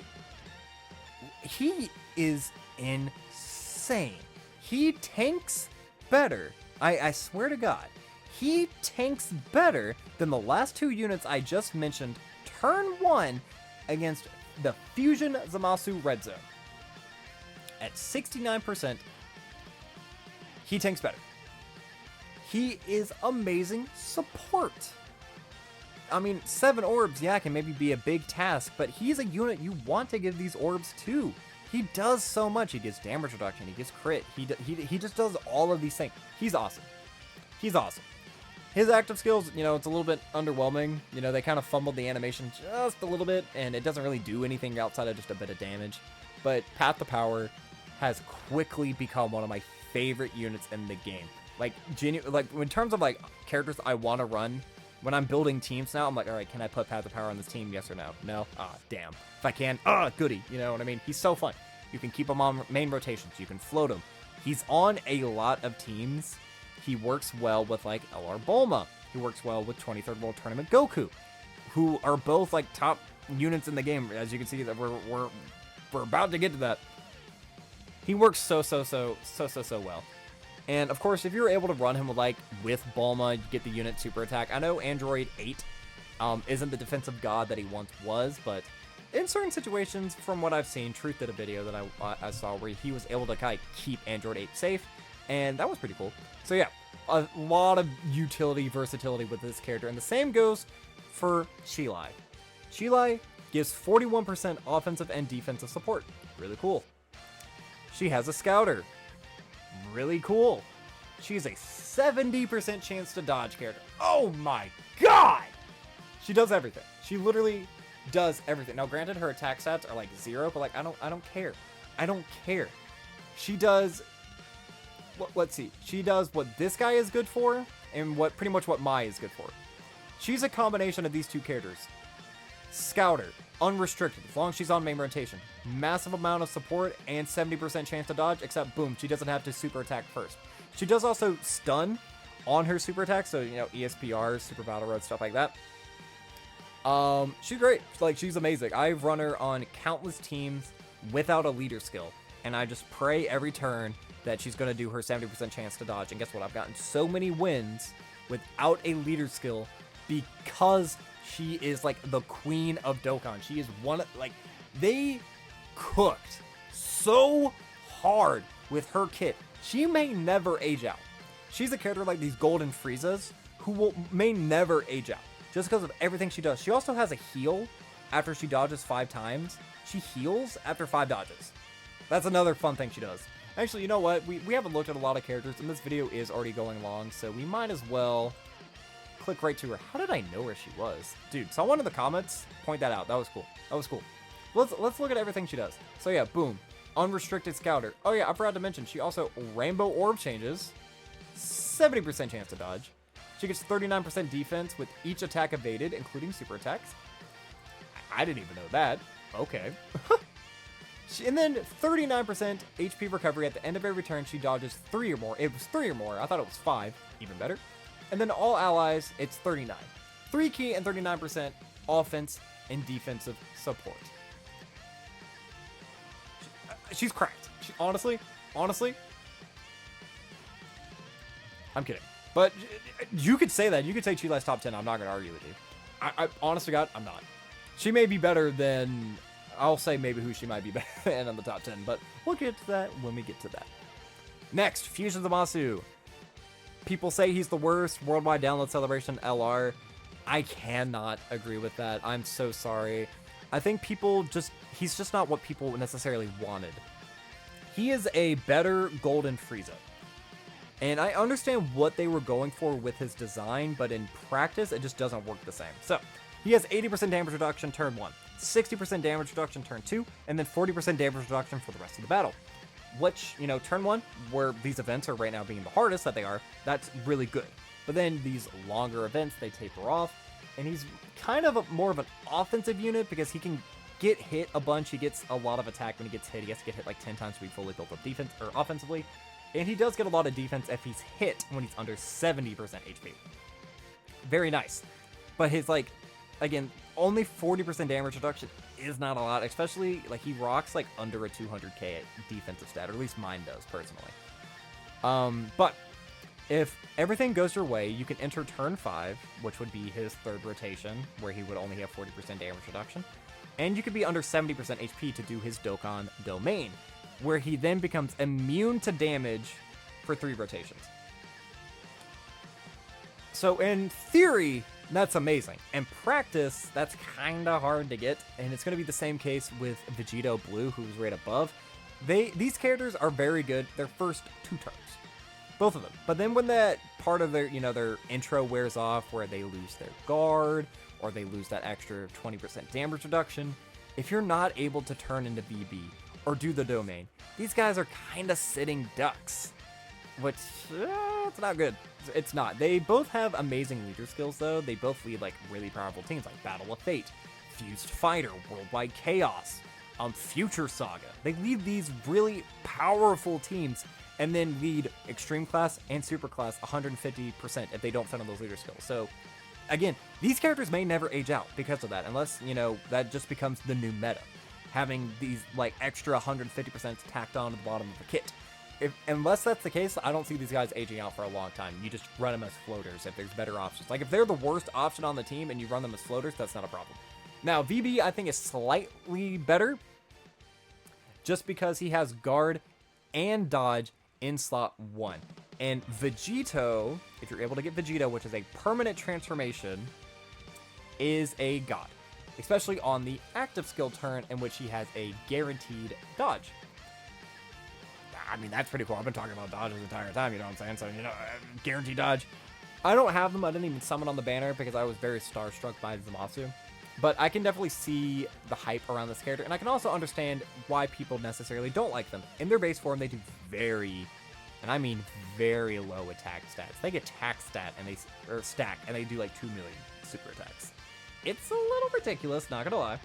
He is insane. He tanks better. I swear to God. He tanks better than the last 2 units I just mentioned turn 1 against the Fusion Zamasu Red Zone. At 69%, he tanks better. He is amazing support. I mean, 7 orbs, yeah, can maybe be a big task, but he's a unit you want to give these orbs to. He does so much. He gets damage reduction, he gets crit, he just does all of these things. He's awesome. He's awesome. His active skills, you know, it's a little bit underwhelming. You know, they kind of fumbled the animation just a little bit, and it doesn't really do anything outside of just a bit of damage. But Path to Power has quickly become one of my favorite units in the game. Like, in terms of, like, characters I want to run, when I'm building teams now, I'm like, all right, can I put Path to Power on this team? Yes or no? No? Ah, damn. If I can, goody. You know what I mean? He's so fun. You can keep him on main rotations. You can float him. He's on a lot of teams. He works well with, like, LR Bulma. He works well with 23rd World Tournament Goku, who are both, like, top units in the game. As you can see, that we're about to get to that. He works so well. And, of course, if you're able to run him with Bulma, you get the unit super attack. I know Android 8 isn't the defensive god that he once was, but in certain situations, from what I've seen, Truth did a video that I saw where he was able to kind of keep Android 8 safe, and that was pretty cool. So yeah, a lot of utility, versatility with this character, and the same goes for Chilai. Chilai gives 41% offensive and defensive support. Really cool. She has a Scouter. Really cool. She's a 70% chance to dodge character. Oh my god! She does everything. She literally does everything. Now, granted, her attack stats are like 0, but like I don't care. I don't care. She does. Let's see. She does what this guy is good for, and what pretty much what Mai is good for. She's a combination of these two characters. Scouter, unrestricted, as long as she's on main rotation. Massive amount of support and 70% chance to dodge, except boom, she doesn't have to super attack first. She does also stun on her super attack, so you know, ESPR, super battle road, stuff like that. She's great. Like, she's amazing. I've run her on countless teams without a leader skill, and I just pray every turn that she's gonna do her 70% chance to dodge. And guess what? I've gotten so many wins without a leader skill because she is like the queen of Dokkan. She is one of, like, they cooked so hard with her kit. She may never age out. She's a character like these Golden Friezas who may never age out just because of everything she does. She also has a heal after she dodges 5 times. She heals after 5 dodges. That's another fun thing she does. Actually, you know what? We haven't looked at a lot of characters, and this video is already going long, so we might as well click right to her. How did I know where she was? Dude, someone in the comments point that out. That was cool. That was cool. Let's look at everything she does. So yeah, boom. Unrestricted Scouter. Oh yeah, I forgot to mention, she also Rainbow Orb changes. 70% chance to dodge. She gets 39% defense with each attack evaded, including super attacks. I didn't even know that. Okay. And then 39% HP recovery at the end of every turn. She dodges 3 or more. It was 3 or more. I thought it was 5. Even better. And then all allies, it's 39. 3 key and 39% offense and defensive support. She's cracked. Honestly, I'm kidding. But you could say that. You could say Chile's top 10. I'm not going to argue with you. I honest to God, I'm not. She may be better than... I'll say maybe who she might be better than on the top 10, but we'll get to that when we get to that. Next, Fusion Zamasu. People say he's the worst. Worldwide Download Celebration LR. I cannot agree with that. I'm so sorry. I think he's just not what people necessarily wanted. He is a better Golden Frieza. And I understand what they were going for with his design, but in practice, it just doesn't work the same. So, he has 80% damage reduction turn 1, 60% damage reduction turn 2, and then 40% damage reduction for the rest of the battle. Which, you know, turn 1, where these events are right now being the hardest that they are, that's really good. But then these longer events, they taper off, and he's kind of more of an offensive unit because he can get hit a bunch. He gets a lot of attack when he gets hit. He has to get hit like 10 times to be fully built up defense or offensively. And he does get a lot of defense if he's hit when he's under 70% HP. Very nice. But his, like, again, only 40% damage reduction is not a lot, especially, like, he rocks, like, under a 200k defensive stat, or at least mine does, personally. But if everything goes your way, you can enter turn 5, which would be his 3rd rotation, where he would only have 40% damage reduction, and you could be under 70% HP to do his Dokkan Domain, where he then becomes immune to damage for 3 rotations. So in theory, that's amazing. In practice, that's kind of hard to get, and it's going to be the same case with Vegito Blue, who's right above. These characters are very good their first 2 turns. Both of them. But then when that part of their, their intro wears off, where they lose their guard, or they lose that extra 20% damage reduction, if you're not able to turn into VB, or do the domain, these guys are kind of sitting ducks, which it's not good. It's not. They both have amazing leader skills, though. They both lead like really powerful teams like Battle of Fate, Fused Fighter, Worldwide Chaos, Future Saga. They lead these really powerful teams, and then lead Extreme Class and Super Class 150% if they don't fit on those leader skills. So again, these characters may never age out because of that, unless that just becomes the new meta. Having these like extra 150% tacked on to the bottom of the kit. Unless that's the case, I don't see these guys aging out for a long time. You just run them as floaters if there's better options. Like if they're the worst option on the team and you run them as floaters, that's not a problem. Now VB I think is slightly better, just because he has guard and dodge in slot 1. And Vegito, if you're able to get Vegito, which is a permanent transformation, is a god. Especially on the active skill turn, in which he has a guaranteed dodge. I mean, that's pretty cool. I've been talking about dodge the entire time, you know what I'm saying? So, guaranteed dodge. I don't have them. I didn't even summon on the banner because I was very starstruck by Zamasu. But I can definitely see the hype around this character, and I can also understand why people necessarily don't like them. In their base form, they do very, and I mean very low attack stats. They get attack stat and stack, and they do like 2 million super attacks. It's a little ridiculous, not gonna lie.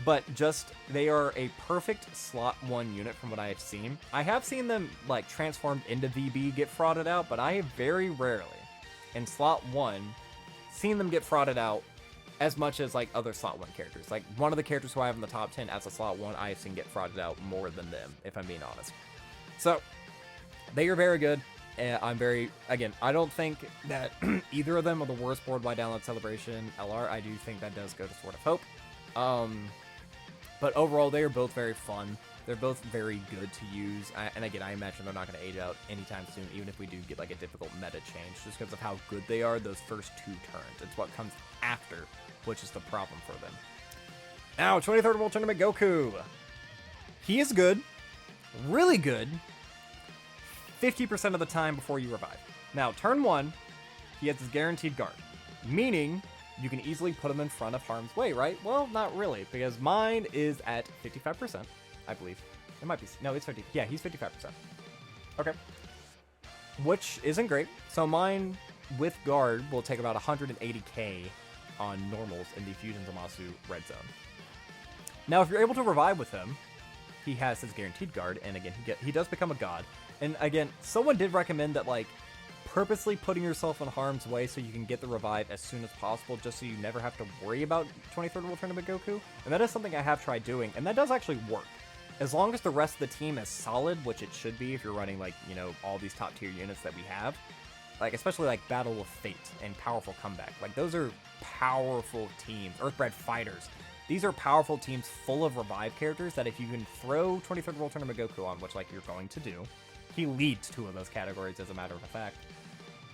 But just, they are a perfect slot 1 unit from what I have seen. I have seen them like transformed into VB get frauded out, but I have very rarely, in slot 1, seen them get frauded out as much as like other slot 1 characters. Like one of the characters who I have in the top 10 as a slot 1, I have seen get frauded out more than them, if I'm being honest. So, they are very good. I'm very, again, I don't think that either of them are the worst board by download celebration LR. I do think that does go to Sword of Hope. But overall, they are both very fun. They're both very good to use. And again, I imagine they're not going to age out anytime soon, even if we do get like a difficult meta change, just because of how good they are those first 2 turns. It's what comes after, which is the problem for them. Now, 23rd World Tournament Goku. He is good. Really good. 50% of the time before you revive. Now, turn 1, he has his guaranteed guard, meaning you can easily put him in front of harm's way, right? Well, not really, because mine is at 55%, I believe. It might be, no, it's 50, yeah, he's 55%. Okay. Which isn't great. So mine, with guard, will take about 180k on normals in the Fusion Zamasu red zone. Now, if you're able to revive with him, he has his guaranteed guard, and again, he does become a god. And again, someone did recommend that, like, purposely putting yourself in harm's way so you can get the revive as soon as possible, just so you never have to worry about 23rd World Tournament Goku. And that is something I have tried doing, and that does actually work. As long as the rest of the team is solid, which it should be if you're running, like, you know, all these top tier units that we have. Like, especially, like, Battle of Fate and Powerful Comeback. Like, those are powerful teams. Earthbred Fighters. These are powerful teams full of revive characters that if you can throw 23rd World Tournament Goku on, which, like, you're going to do, he leads 2 of those categories, as a matter of fact.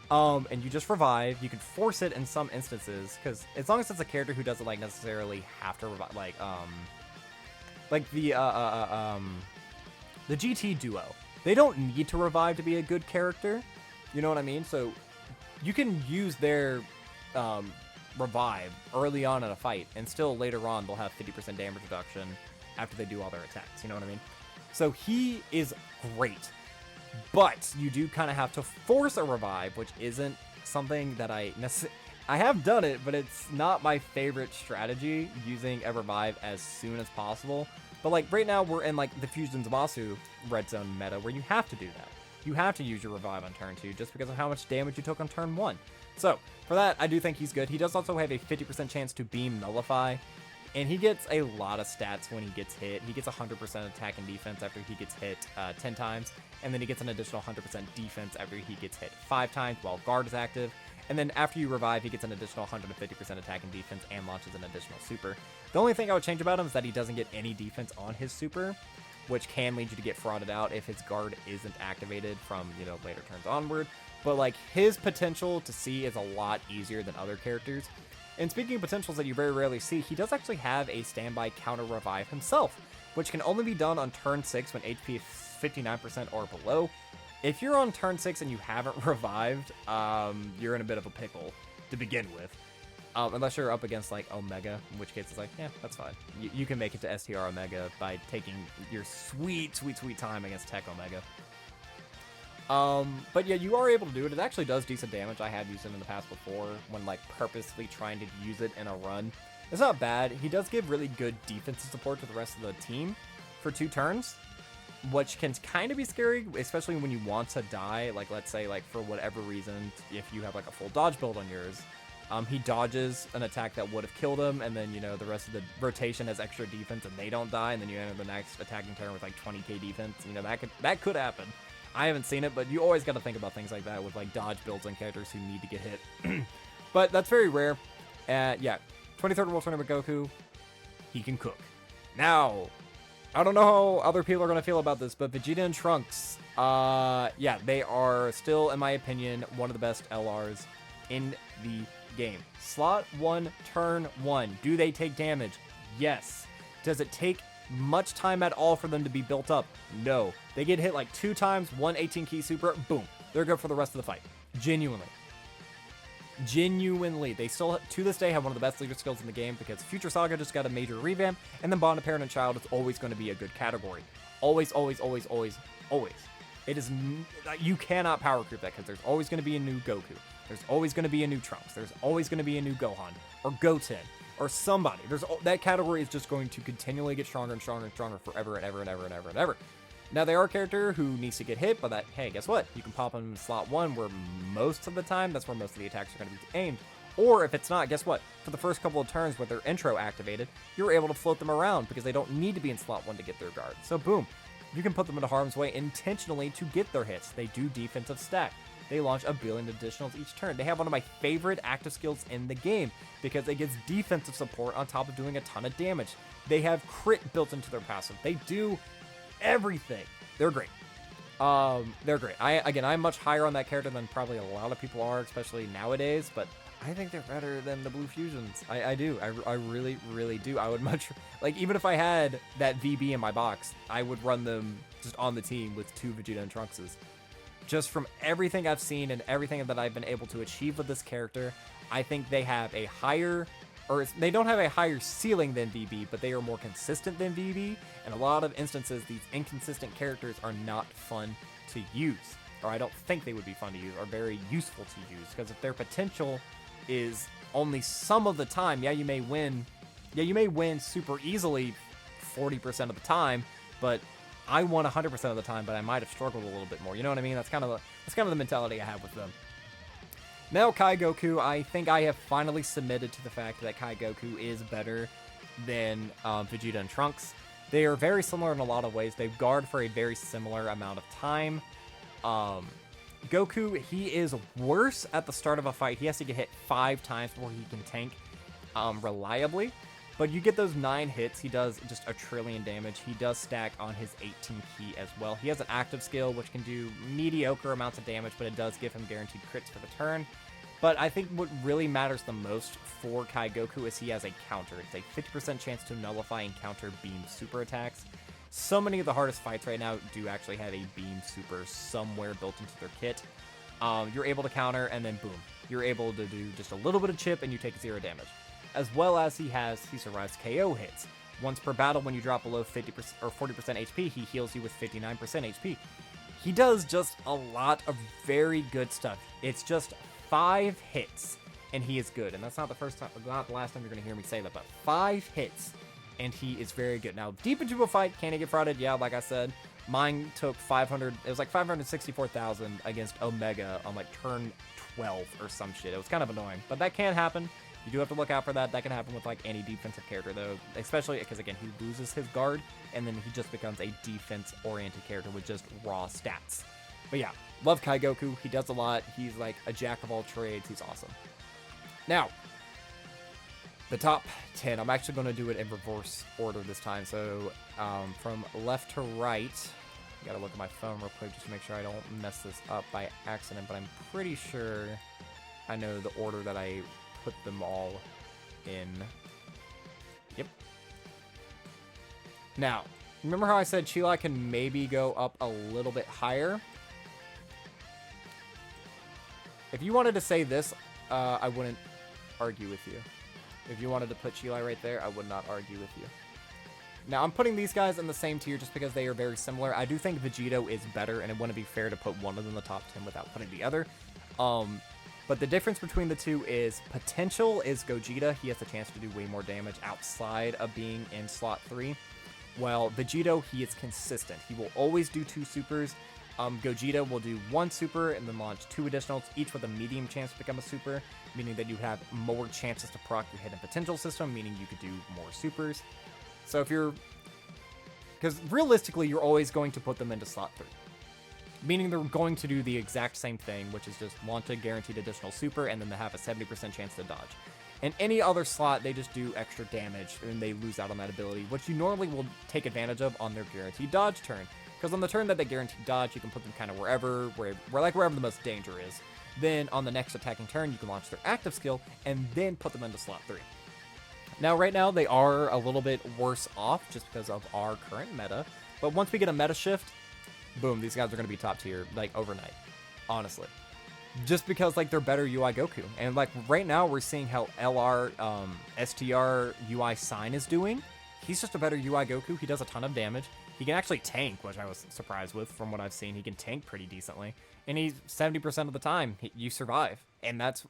And you just revive. You can force it in some instances, because as long as it's a character who doesn't, like, necessarily have to revive, like the GT duo. They don't need to revive to be a good character. You know what I mean? So you can use their revive early on in a fight, and still later on they'll have 50% damage reduction after they do all their attacks. You know what I mean? So he is great. But you do kind of have to force a revive, which isn't something that I have done it, but it's not my favorite strategy, using a revive as soon as possible. But like right now we're in like the Fusion Zamasu red zone meta where you have to do that. You have to use your revive on turn 2 just because of how much damage you took on turn 1. So for that, I do think he's good. He does also have a 50% chance to beam nullify. And he gets a lot of stats when he gets hit. He gets 100% attack and defense after he gets hit 10 times. And then he gets an additional 100% defense after he gets hit 5 times while guard is active. And then after you revive, he gets an additional 150% attack and defense and launches an additional super. The only thing I would change about him is that he doesn't get any defense on his super, which can lead you to get frauded out if his guard isn't activated from, you know, later turns onward. But like his potential to see is a lot easier than other characters. And speaking of potentials that you very rarely see, he does actually have a standby counter revive himself, which can only be done on turn 6 when HP is 59% or below. If you're on turn 6 and you haven't revived, you're in a bit of a pickle to begin with. Unless you're up against like Omega, in which case it's like, yeah, that's fine. You can make it to STR Omega by taking your sweet time against Tech Omega. But yeah, you are able to do it. It actually does decent damage. I have used it in the past before when like purposely trying to use it in a run. It's not bad. He does give really good defensive support to the rest of the team for 2 turns, which can kind of be scary, especially when you want to die. Like, let's say, like, for whatever reason, if you have like a full dodge build on yours, he dodges an attack that would have killed him, and then, you know, the rest of the rotation has extra defense and they don't die, and then you enter the next attacking turn with like 20k defense. You know, that could happen. I haven't seen it, but you always got to think about things like that with like dodge builds on characters who need to get hit. But that's very rare. Yeah, 23rd World Tournament Goku, he can cook. Now, I don't know how other people are going to feel about this, but Vegeta and Trunks, yeah, they are still, in my opinion, one of the best LRs in the game. Slot 1, turn 1. Do they take damage? Yes. Does it take much time at all for them to be built up? No. They get hit like 2 times, 1 18 key super, boom. They're good for the rest of the fight. Genuinely. Genuinely, they still, to this day, have one of the best leader skills in the game because Future Saga just got a major revamp, and then Bond of Parent and Child is always going to be a good category. Always, always, always, always, always. It is, you cannot power creep that because there's always going to be a new Goku. There's always going to be a new Trunks. There's always going to be a new Gohan or Goten or somebody. That category is just going to continually get stronger and stronger and stronger forever and ever and ever and ever and ever. Now, they are a character who needs to get hit, but that, hey, guess what? You can pop them in slot 1, where most of the time, that's where most of the attacks are going to be aimed. Or if it's not, guess what? For the first couple of turns with their intro activated, you're able to float them around because they don't need to be in slot 1 to get their guard. So boom, you can put them into harm's way intentionally to get their hits. They do defensive stack. They launch a billion additionals each turn. They have one of my favorite active skills in the game because it gives defensive support on top of doing a ton of damage. They have crit built into their passive. They do everything. They're great. They're great. I'm much higher on that character than probably a lot of people are, especially nowadays, but I think they're better than the Blue Fusions. I do. I really, really do. I would much, like, even if I had that VB in my box, I would run them just on the team with 2 Vegeta and Trunkses. Just from everything I've seen and everything that I've been able to achieve with this character, I think they have a higher, or they don't have a higher ceiling than VB, but they are more consistent than VB. In a lot of instances, these inconsistent characters are not fun to use, or I don't think they would be fun to use, or very useful to use, because if their potential is only some of the time, yeah, you may win super easily 40% of the time, but I won 100% of the time, but I might have struggled a little bit more. You know what I mean? That's kind of the mentality I have with them. Now, Kai Goku, I think I have finally submitted to the fact that Kai Goku is better than Vegeta and Trunks. They are very similar in a lot of ways. They guard for a very similar amount of time. Goku, he is worse at the start of a fight. He has to get hit 5 times before he can tank reliably. But you get those 9 hits, he does just a trillion damage. He does stack on his 18 key as well. He has an active skill, which can do mediocre amounts of damage, but it does give him guaranteed crits for the turn. But I think what really matters the most for Kai Goku is he has a counter. It's a 50% chance to nullify and counter beam super attacks. So many of the hardest fights right now do actually have a beam super somewhere built into their kit. You're able to counter, and then boom. You're able to do just a little bit of chip, and you take 0 damage. As well as he survives KO hits. Once per battle, when you drop below 50% or 40% HP, he heals you with 59% HP. He does just a lot of very good stuff. It's just 5 hits, and he is good. And that's not the last time you're going to hear me say that, but 5 hits, and he is very good. Now, deep into a fight, can he get frauded? Yeah, like I said, mine took 500, it was like 564,000 against Omega on like turn 12 or some shit. It was kind of annoying, but that can happen. You do have to look out for that. That can happen with like any defensive character though, especially because again, he loses his guard and then he just becomes a defense-oriented character with just raw stats. But yeah, love Kai Goku. He does a lot. He's like a jack of all trades. He's awesome. Now, the top 10. I'm actually going to do it in reverse order this time. So from left to right, gotta look at my phone real quick just to make sure I don't mess this up by accident, but I'm pretty sure I know the order that I put them all in. Yep. Now, remember how I said Chila can maybe go up a little bit higher? If you wanted to say this, I wouldn't argue with you. If you wanted to put Chila right there, I would not argue with you. Now, I'm putting these guys in the same tier just because they are very similar. I do think Vegito is better, and it wouldn't be fair to put one of them in the top 10 without putting the other. But the difference between the two is potential is Gogeta. He has the chance to do way more damage outside of being in slot 3. While Vegito, he is consistent. He will always do 2 supers. Gogeta will do 1 super and then launch 2 additionals, each with a medium chance to become a super, meaning that you have more chances to proc your hidden potential system, meaning you could do more supers. So if you're... Because realistically, you're always going to put them into slot 3. Meaning they're going to do the exact same thing, which is just launch a guaranteed additional super, and then they have a 70% chance to dodge. In any other slot, they just do extra damage, and they lose out on that ability, which you normally will take advantage of on their guaranteed dodge turn. Because on the turn that they guaranteed dodge, you can put them kind of wherever the most danger is. Then on the next attacking turn, you can launch their active skill, and then put them into slot 3. Now, right now, they are a little bit worse off, just because of our current meta. But once we get a meta shift, boom, these guys are going to be top tier, like, overnight. Honestly. just because like they're better UI Goku. And like right now we're seeing how LR STR UI Sign is doing. He's just a better UI Goku. He does a ton of damage. He can actually tank, which I was surprised with from what I've seen. He can tank pretty decently. And he's 70% of the time you survive. And that's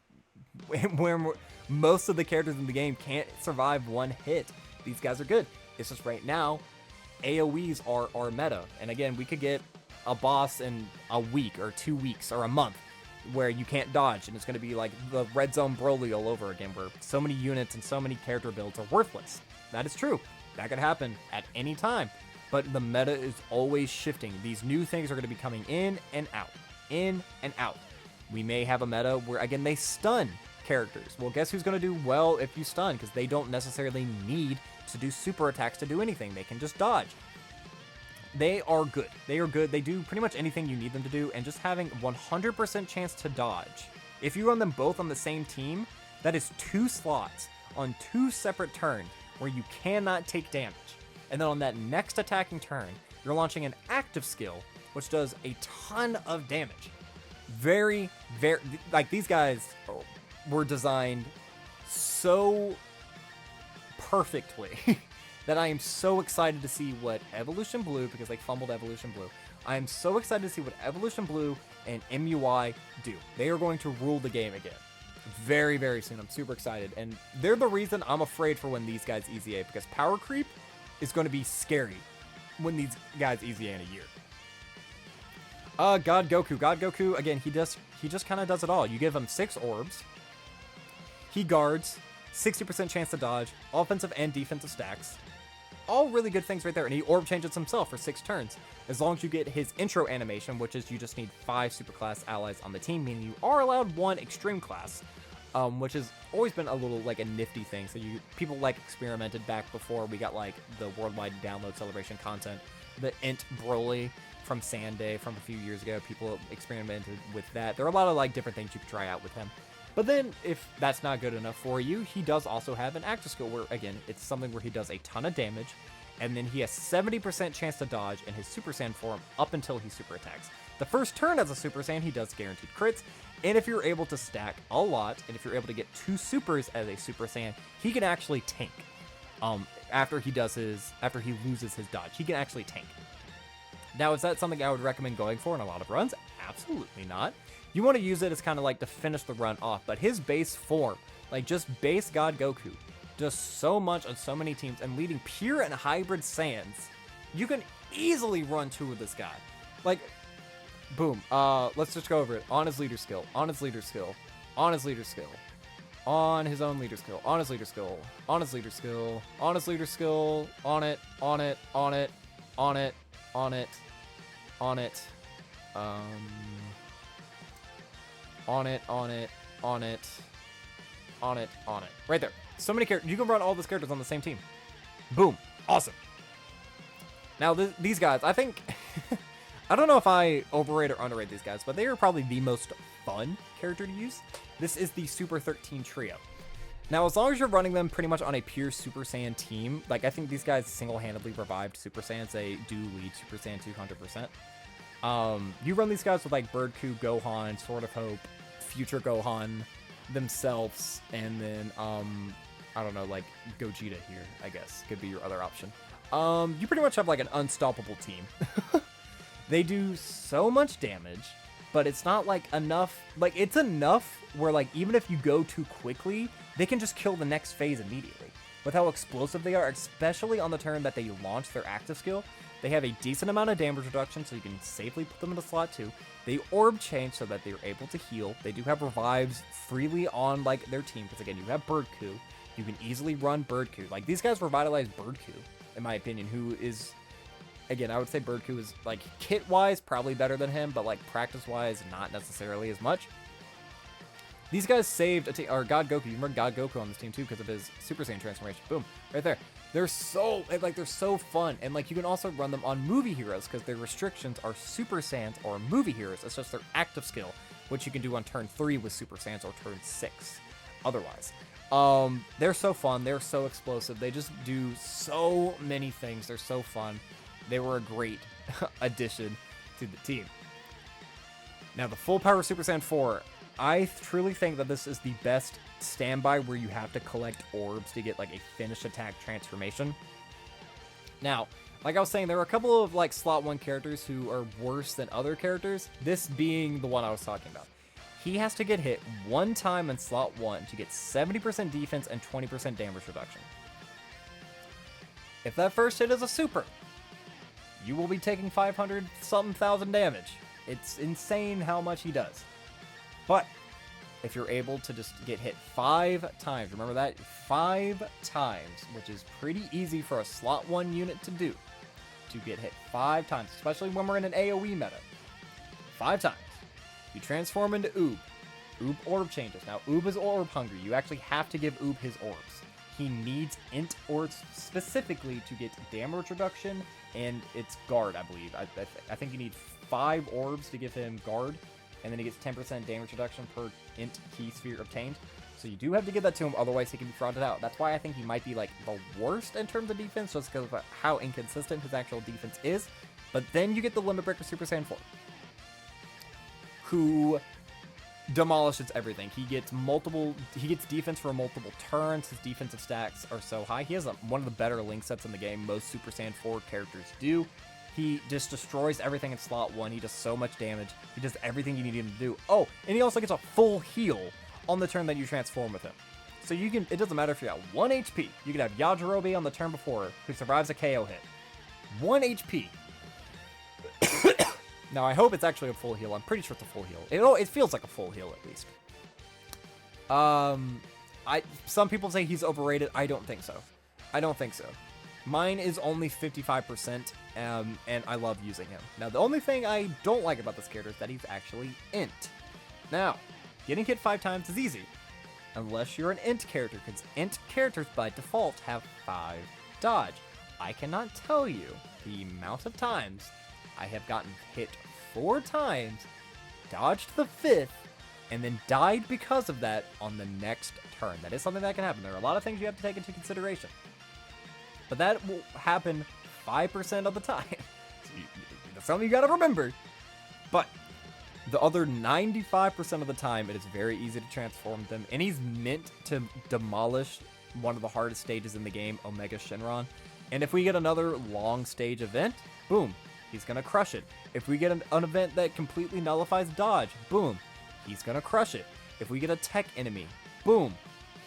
where most of the characters in the game can't survive one hit. These guys are good. It's just right now AoEs are meta. And again, we could get a boss in a week or 2 weeks or a month where you can't dodge, and it's going to be like the Red Zone Broly all over again, where so many units and so many character builds are worthless. That is true. That could happen at any time. But the meta is always shifting. These new things are going to be coming in and out. In and out. We may have a meta where, again, they stun characters. Well, guess who's going to do well if you stun? Because they don't necessarily need to do super attacks to do anything. They can just dodge. They are good. They are good. They do pretty much anything you need them to do. And just having 100% chance to dodge. If you run them both on the same team, that is 2 slots on 2 separate turns where you cannot take damage. And then on that next attacking turn, you're launching an active skill, which does a ton of damage. Very, like these guys were designed so perfectly that I am so excited to see what Evolution Blue, because they fumbled Evolution Blue, I am so excited to see what Evolution Blue and MUI do. They are going to rule the game again. Very, very soon. I'm super excited. And they're the reason I'm afraid for when these guys EZA, because power creep is going to be scary when these guys EZA in a year. God Goku. God Goku, again, he just kind of does it all. You give him 6 orbs. He guards, 60% chance to dodge, offensive and defensive stacks. All really good things right there. And he orb changes himself for 6 turns. As long as you get his intro animation, which is you just need 5 superclass allies on the team, meaning you are allowed 1 extreme class. Which has always been a little like a nifty thing. So people like experimented back before we got like the worldwide download celebration content. The Int Broly from Sanday from a few years ago. People experimented with that. There are a lot of like different things you could try out with him. But then if that's not good enough for you, he does also have an active skill where, again, it's something where he does a ton of damage. And then he has 70% chance to dodge in his Super Saiyan form up until he super attacks. The first turn as a Super Saiyan, he does guaranteed crits. And if you're able to stack a lot, and if you're able to get 2 supers as a Super Saiyan, he can actually tank. After he loses his dodge, he can actually tank. Now, is that something I would recommend going for in a lot of runs? Absolutely not. You want to use it as kind of like to finish the run off, but his base form, like just base God Goku, does so much on so many teams, and leading pure and hybrid Saiyans, you can easily run 2 with this guy. Like, boom. Let's just go over it. On his leader skill. On his leader skill. On his leader skill. On his own leader skill. On his leader skill. On his leader skill. On his leader skill. On it. On it. On it. On it. On it. On it. On it. On it. On it. On it. On it. Right there. So many characters. You can run all those characters on the same team. Boom. Awesome. Now, these guys, I think... I don't know if I overrate or underrate these guys, but they are probably the most fun character to use. This is the Super 13 trio. Now, as long as you're running them pretty much on a pure Super Saiyan team, like I think these guys single-handedly revived Super Saiyans. They do lead Super Saiyan 200%. You run these guys with like Birdku, Gohan, Sword of Hope, Future Gohan themselves, and then, I don't know, like Gogeta here, I guess, could be your other option. You pretty much have like an unstoppable team. They do so much damage, but it's not like enough. Like, it's enough where like even if you go too quickly, they can just kill the next phase immediately. With how explosive they are, especially on the turn that they launch their active skill, they have a decent amount of damage reduction, so you can safely put them in the slot too. They orb change so that they're able to heal. They do have revives freely on like their team, because again, you have Birdku. You can easily run Birdku. Like, these guys revitalize Birdku, in my opinion, who is... Again, I would say Birdku is, like, kit-wise, probably better than him, but, like, practice-wise, not necessarily as much. These guys saved or God Goku. You remember God Goku on this team, too, because of his Super Saiyan transformation. Boom. Right there. They're so, like, they're so fun. And, like, you can also run them on movie heroes, because their restrictions are Super Saiyans or movie heroes. It's just their active skill, which you can do on turn 3 with Super Saiyans or turn 6 otherwise. They're so fun. They're so explosive. They just do so many things. They're so fun. They were a great addition to the team. Now, the full power Super Saiyan 4, I truly think that this is the best standby where you have to collect orbs to get like a finished attack transformation. Now, like I was saying, there are a couple of like slot 1 characters who are worse than other characters, this being the one I was talking about. He has to get hit 1 time in slot 1 to get 70% defense and 20% damage reduction. If that first hit is a super, you will be taking 500-something thousand damage. It's insane how much he does. But if you're able to just get hit 5 times, remember that? 5 times, which is pretty easy for a slot 1 unit to do. To get hit 5 times, especially when we're in an AoE meta. 5 times. You transform into Oob. Oob orb changes. Now, Oob is orb hungry. You actually have to give Oob his orbs. He needs int orbs specifically to get damage reduction and its guard, I believe. I think you need 5 orbs to give him guard, and then he gets 10% damage reduction per int key sphere obtained. So you do have to give that to him, otherwise he can be frauded out. That's why I think he might be like the worst in terms of defense, just because of how inconsistent his actual defense is. But then you get the Limit Breaker Super Saiyan 4, who demolishes everything. He gets defense for multiple turns. His defensive stacks are so high. He has one of the better link sets in the game. Most Super Saiyan 4 characters do. He just destroys everything in slot 1. He does so much damage. He does everything you need him to do. Oh, and he also gets a full heal on the turn that you transform with him. So you can, it doesn't matter if you're at 1 HP. You can have Yajirobe on the turn before, who survives a KO hit. 1 HP. Now, I hope it's actually a full heal. I'm pretty sure it's a full heal. It feels like a full heal, at least. Some people say he's overrated. I don't think so. I don't think so. Mine is only 55%, and I love using him. Now, the only thing I don't like about this character is that he's actually int. Now, getting hit 5 times is easy, unless you're an int character, because int characters by default have 5 dodge. I cannot tell you the amount of times I have gotten hit 4 times, dodged the 5th, and then died because of that on the next turn. That is something that can happen. There are a lot of things you have to take into consideration. But that will happen 5% of the time. So that's something you gotta remember. But the other 95% of the time, it is very easy to transform them. And he's meant to demolish one of the hardest stages in the game, Omega Shenron. And if we get another long stage event, boom, he's gonna crush it. If we get an event that completely nullifies dodge, boom, he's gonna crush it. If we get a tech enemy, boom,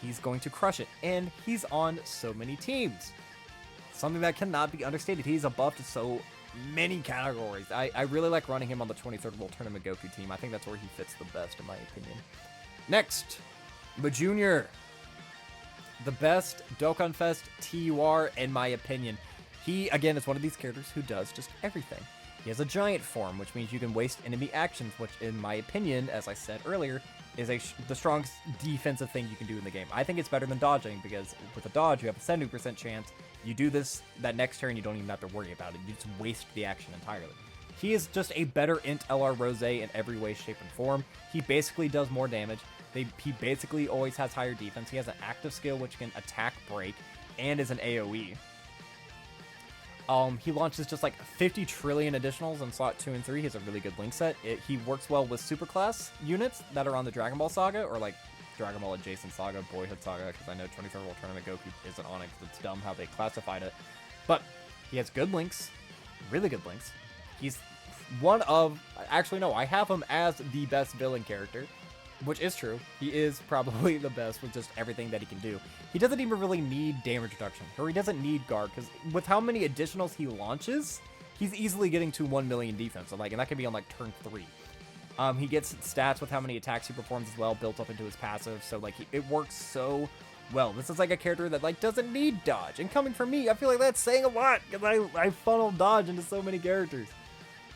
he's going to crush it. And he's on so many teams. Something that cannot be understated. He's a buff to so many categories. I really like running him on the 23rd World Tournament Goku team. I think that's where he fits the best, in my opinion. Next, Junior. The best Dokkan Fest TUR, in my opinion. He, again, is one of these characters who does just everything. He has a giant form, which means you can waste enemy actions, which, in my opinion, as I said earlier, is the strongest defensive thing you can do in the game. I think it's better than dodging, because with a dodge, you have a 70% chance. You do this, that next turn, you don't even have to worry about it. You just waste the action entirely. He is just a better int LR Rose in every way, shape, and form. He basically does more damage. He basically always has higher defense. He has an active skill which can attack, break, and is an AoE. He launches just like 50 trillion additionals in slot 2 and 3. He has a really good link set. He works well with superclass units that are on the Dragon Ball Saga, or like Dragon Ball Adjacent Saga, Boyhood Saga, because I know 23rd World Tournament Goku isn't on it because it's dumb how they classified it. But he has good links, really good links. He's one of, actually no, I have him as the best villain character, which is true. He is probably the best with just everything that he can do. He doesn't even really need damage reduction, or he doesn't need guard, because with how many additionals he launches, he's easily getting to 1 million defense, and that can be on like turn 3. He gets stats with how many attacks he performs as well, built up into his passive, so it works so well. This is like a character that doesn't need dodge, and coming from me, I feel like that's saying a lot, because I funnel dodge into so many characters.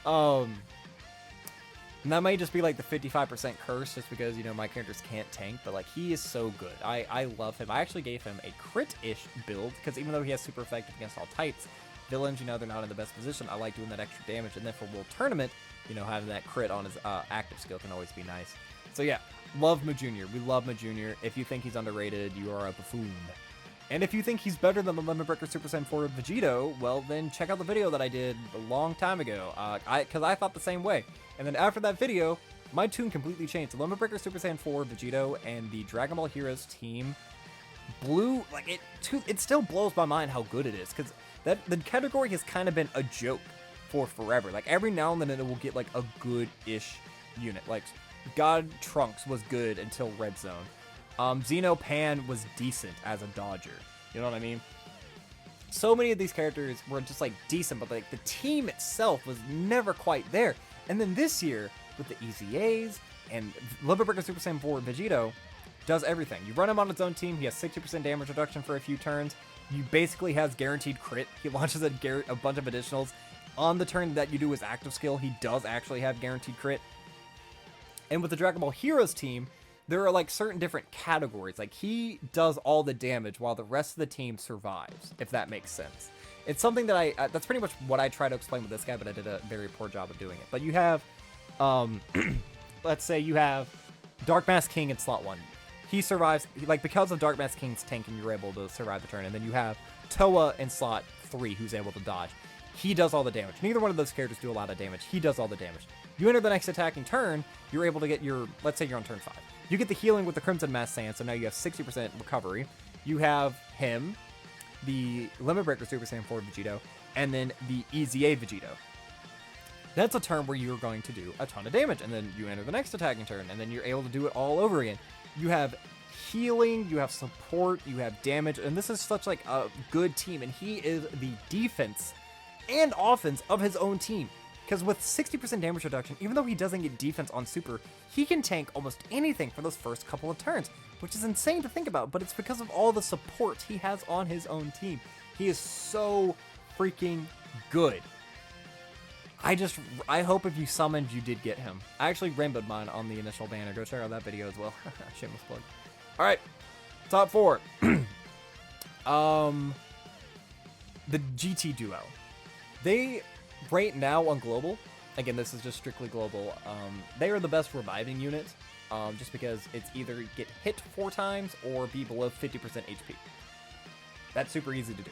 And that might just be like the 55% curse, just because, my characters can't tank, but he is so good. I love him. I actually gave him a crit-ish build, because even though he has super effective against all types, villains, they're not in the best position. I like doing that extra damage, and then for World Tournament, having that crit on his active skill can always be nice. So yeah, love Junior. We love Junior. If you think he's underrated, you are a buffoon. And if you think he's better than the Limit Breaker Super Saiyan 4 Vegito, well then check out the video that I did a long time ago, because I thought the same way. And then after that video, my tune completely changed. The Limit Breaker Super Saiyan 4 Vegito and the Dragon Ball Heroes team blew, like, it still blows my mind how good it is, because the category has kind of been a joke for forever. Like, every now and then it will get, like, a good-ish unit. Like, God Trunks was good until Red Zone. Xeno Pan was decent as a dodger. You know what I mean? So many of these characters were just, like, decent, but, like, the team itself was never quite there. And then this year, with the EZAs and Limit Breaker Super Saiyan 4 Vegito, does everything. You run him on his own team, he has 60% damage reduction for a few turns. He basically has guaranteed crit. He launches a bunch of additionals. On the turn that you do his active skill, he does actually have guaranteed crit. And with the Dragon Ball Heroes team, there are, like, certain different categories. Like, he does all the damage while the rest of the team survives, if that makes sense. It's something that that's pretty much what I try to explain with this guy, but I did a very poor job of doing it. But you have, let's say you have Dark Mask King in slot 1. He survives, like, because of Dark Mask King's tanking, you're able to survive the turn. And then you have Toa in slot 3, who's able to dodge. He does all the damage. Neither one of those characters do a lot of damage. He does all the damage. You enter the next attacking turn, you're able to get your, let's say you're on turn 5. You get the healing with the Crimson Mask Saiyan, so now you have 60% recovery. You have him, the Limit Breaker Super Saiyan 4 Vegito, and then the EZA Vegito. That's a turn where you're going to do a ton of damage, and then you enter the next attacking turn, and then you're able to do it all over again. You have healing, you have support, you have damage, and this is such, like, a good team, and he is the defense and offense of his own team. Because with 60% damage reduction, even though he doesn't get defense on super, he can tank almost anything for those first couple of turns, which is insane to think about, but it's because of all the support he has on his own team. He is so freaking good. I hope if you summoned, you did get him. I actually rainbowed mine on the initial banner. Go check out that video as well. Shameless plug. All right, top 4. The GT duo. They, right now on global, again, this is just strictly global, they are the best reviving unit, just because it's either get hit 4 times or be below 50% HP. That's super easy to do.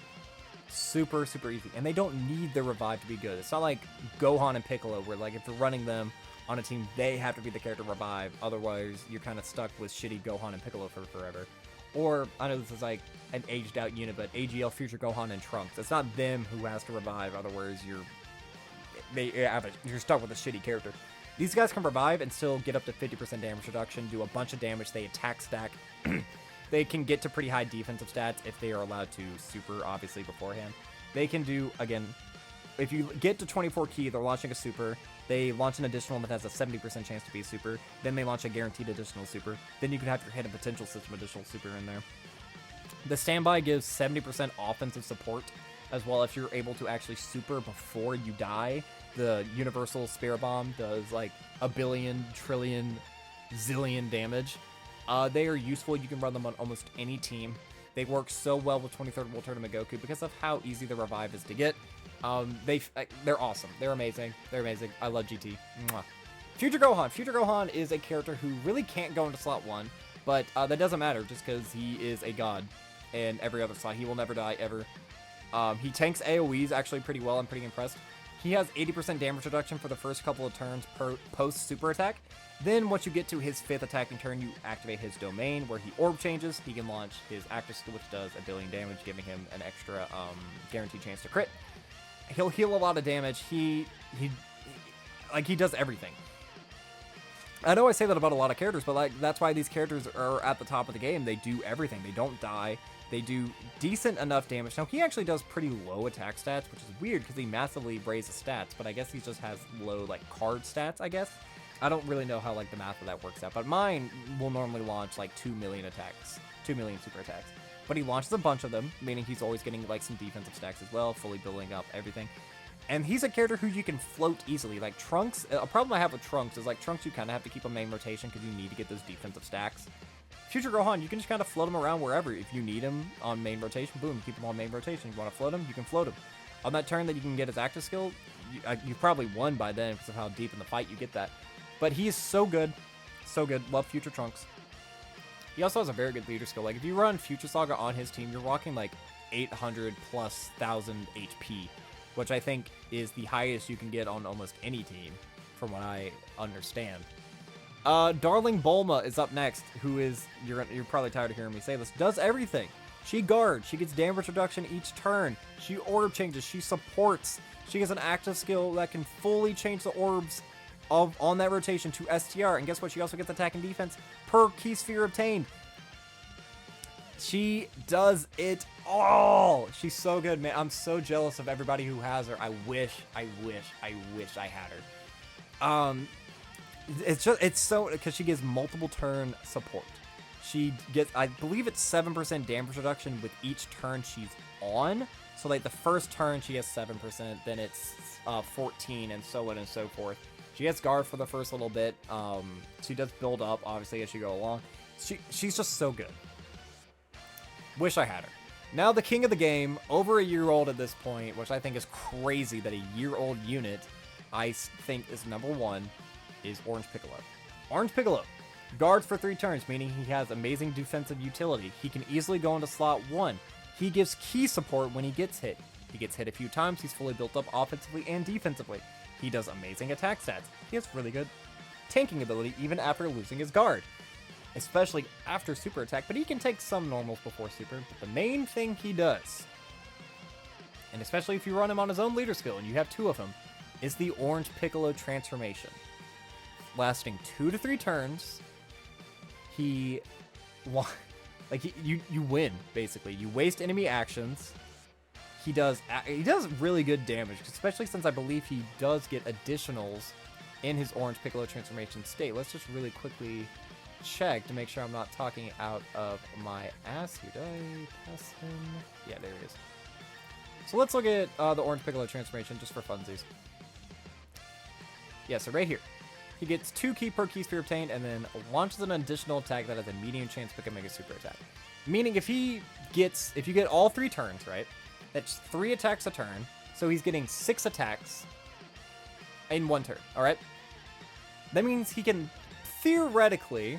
Super, super easy. And they don't need the revive to be good. It's not like Gohan and Piccolo, where, like, if you're running them on a team, they have to be the character revive. Otherwise, you're kind of stuck with shitty Gohan and Piccolo for forever. Or, I know this is like an aged out unit, but AGL, Future Gohan, and Trunks. It's not them who has to revive, otherwise you're stuck with a shitty character. These guys can revive and still get up to 50% damage reduction, do a bunch of damage, they attack stack. They can get to pretty high defensive stats if they are allowed to super, obviously, beforehand. They can do, again, if you get to 24 key, they're launching a super. They launch an additional that has a 70% chance to be a super. Then they launch a guaranteed additional super. Then you can have your hidden potential system additional super in there. The standby gives 70% offensive support as well. If you're able to actually super before you die, the universal Spirit Bomb does like a billion, trillion, zillion damage. They are useful. You can run them on almost any team. They work so well with 23rd World Tournament Goku because of how easy the revive is to get. They're awesome. They're amazing. They're amazing. I love GT. Mwah. Future Gohan. Future Gohan is a character who really can't go into slot 1, but that doesn't matter just because he is a god in every other slot. He will never die, ever. He tanks AoEs actually pretty well. I'm pretty impressed. He has 80% damage reduction for the first couple of turns post super attack. Then once you get to his 5th attacking turn, you activate his domain where he orb changes. He can launch his active skill, which does a billion damage, giving him an extra guaranteed chance to crit. He'll heal a lot of damage. He does everything. I know I say that about a lot of characters, but like that's why these characters are at the top of the game. They do everything. They don't die. They do decent enough damage. Now, he actually does pretty low attack stats, which is weird because he massively raises stats, but I guess he just has low, like, card stats, I guess. I don't really know how, like, the math of that works out, but mine will normally launch, like, 2 million attacks, 2 million super attacks. But he launches a bunch of them, meaning he's always getting, like, some defensive stacks as well, fully building up everything. And he's a character who you can float easily. Like, Trunks, a problem I have with Trunks is, like, Trunks you kind of have to keep on main rotation because you need to get those defensive stacks. Future Gohan, you can just kind of float him around wherever. If you need him on main rotation, boom, keep him on main rotation. You want to float him, you can float him. On that turn that you can get his active skill, you've probably won by then because of how deep in the fight you get that. But he is so good. So good. Love Future Trunks. He also has a very good leader skill. Like, if you run Future Saga on his team, you're rocking, like, 800 plus 1,000 HP, which I think is the highest you can get on almost any team, from what I understand. Darling Bulma is up next, who is, you're probably tired of hearing me say this, does everything. She guards, she gets damage reduction each turn, she orb changes, she supports, she has an active skill that can fully change the orbs on that rotation to STR, and guess what, she also gets attack and defense per key sphere obtained. She does it all. She's so good, man. I'm so jealous of everybody who has her. I wish I had her. It's so, because she gives multiple turn support. She gets, I believe it's 7% damage reduction with each turn she's on. So like the first turn she has 7%, then it's 14, and so on and so forth. She gets guard for the first little bit. She does build up, obviously, as you go along. She's just so good. Wish I had her. Now the king of the game, over a year old at this point, which I think is crazy that a year-old unit, I think is number one, is Orange Piccolo. Orange Piccolo guards for 3 turns, meaning he has amazing defensive utility. He can easily go into slot 1. He gives key support when he gets hit. He gets hit a few times, he's fully built up offensively and defensively. He does amazing attack stats. He has really good tanking ability even after losing his guard, especially after super attack, but he can take some normals before super. But the main thing he does, and especially if you run him on his own leader skill, and you have 2 of them, is the Orange Piccolo transformation. Lasting 2 to 3 turns, you win, basically. You waste enemy actions. He does really good damage, especially since I believe he does get additionals in his Orange Piccolo transformation state. Let's just really quickly check to make sure I'm not talking out of my ass here. Did I pass him? Yeah, there he is. So let's look at the Orange Piccolo transformation just for funsies. Yeah, so right here. He gets 2 key per key sphere obtained, and then launches an additional attack that has a medium chance to become a super attack. Meaning if you get all 3 turns, right? That's 3 attacks a turn. So he's getting 6 attacks in 1 turn, alright? That means he can theoretically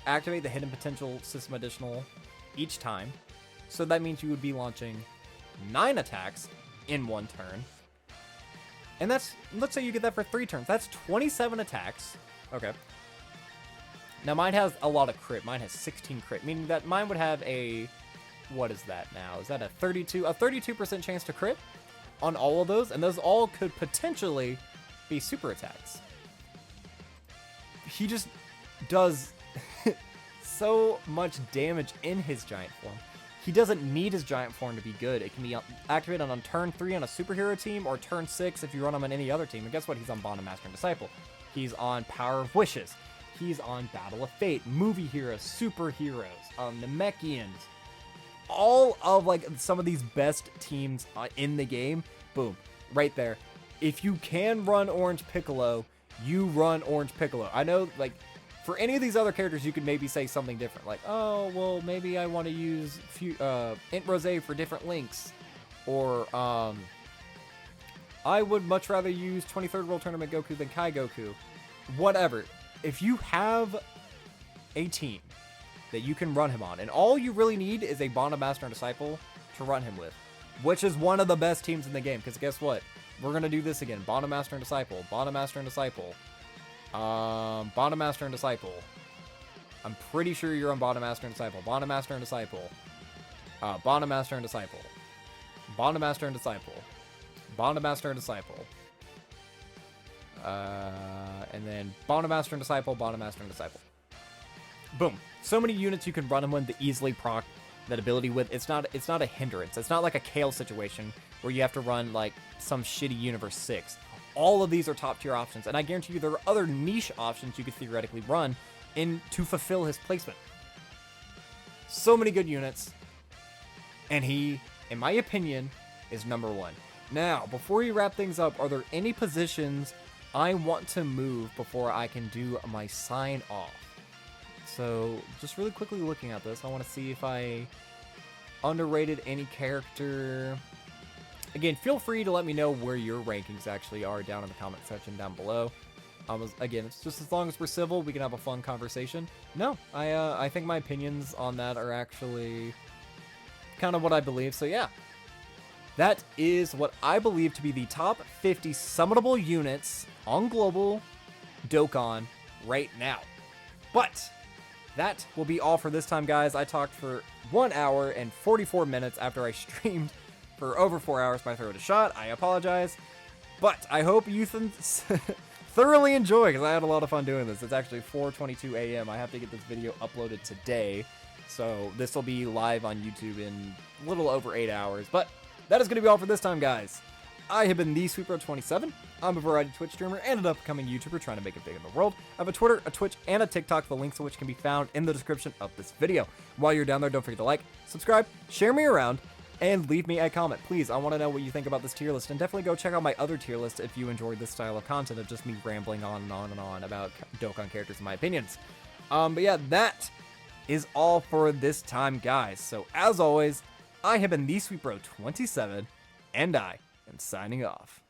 activate the hidden potential system additional each time. So that means you would be launching 9 attacks in 1 turn. And that's, let's say you get that for 3 turns. That's 27 attacks. Okay. Now mine has a lot of crit. Mine has 16 crit, meaning that mine would have a, what is that now? Is that a 32% chance to crit on all of those? And those all could potentially be super attacks. He just does so much damage in his giant form. He doesn't need his giant form to be good. It can be activated on turn 3 on a superhero team, or turn 6 if you run him on any other team. And guess what? He's on Bond of Master and Disciple. He's on Power of Wishes. He's on Battle of Fate, movie heroes, superheroes, Namekians. All of like some of these best teams in the game. Boom, right there. If you can run Orange Piccolo, you run Orange Piccolo. I know, like, for any of these other characters, you could maybe say something different. Like, oh, well, maybe I want to use Int Rosé for different links. Or, I would much rather use 23rd World Tournament Goku than Kai Goku. Whatever. If you have a team that you can run him on, and all you really need is a Bond of Master and Disciple to run him with, which is one of the best teams in the game, because guess what? We're going to do this again. Bond of Master and Disciple. Bond of Master and Disciple. Bond of Master and Disciple. I'm pretty sure you're on Bond of Master and Disciple. Bond of Master and Disciple. Bond of Master and Disciple. Bond of Master and Disciple. Bond of Master and Disciple. And then Bond of Master and Disciple. Bond of Master and Disciple. Boom. So many units you can run him with to easily proc that ability with. It's not a hindrance. It's not like a Kale situation where you have to run like some shitty Universe 6. All of these are top tier options, and I guarantee you there are other niche options you could theoretically run to fulfill his placement. So many good units, and he, in my opinion, is number 1. Now, before we wrap things up, are there any positions I want to move before I can do my sign off? So, just really quickly looking at this, I want to see if I underrated any character. Again, feel free to let me know where your rankings actually are down in the comment section down below. Again, it's just as long as we're civil, we can have a fun conversation. No, I think my opinions on that are actually kind of what I believe. So yeah, that is what I believe to be the top 50 summonable units on Global Dokkan right now. But that will be all for this time, guys. I talked for 1 hour and 44 minutes after I streamed for over 4 hours. My throat is shot. I apologize. But I hope you thoroughly enjoy, because I had a lot of fun doing this. It's actually 4:22 a.m. I have to get this video uploaded today. So this will be live on YouTube in a little over 8 hours. But that is going to be all for this time, guys. I have been the SweetBro27. I'm a variety Twitch streamer and an upcoming YouTuber trying to make it big in the world. I have a Twitter, a Twitch, and a TikTok, the links of which can be found in the description of this video. While you're down there, don't forget to like, subscribe, share me around, and leave me a comment. Please, I want to know what you think about this tier list, and definitely go check out my other tier list if you enjoyed this style of content of just me rambling on and on and on about Dokkan characters and my opinions. But yeah, that is all for this time, guys. So as always, I have been the SweetBro27, and I am signing off.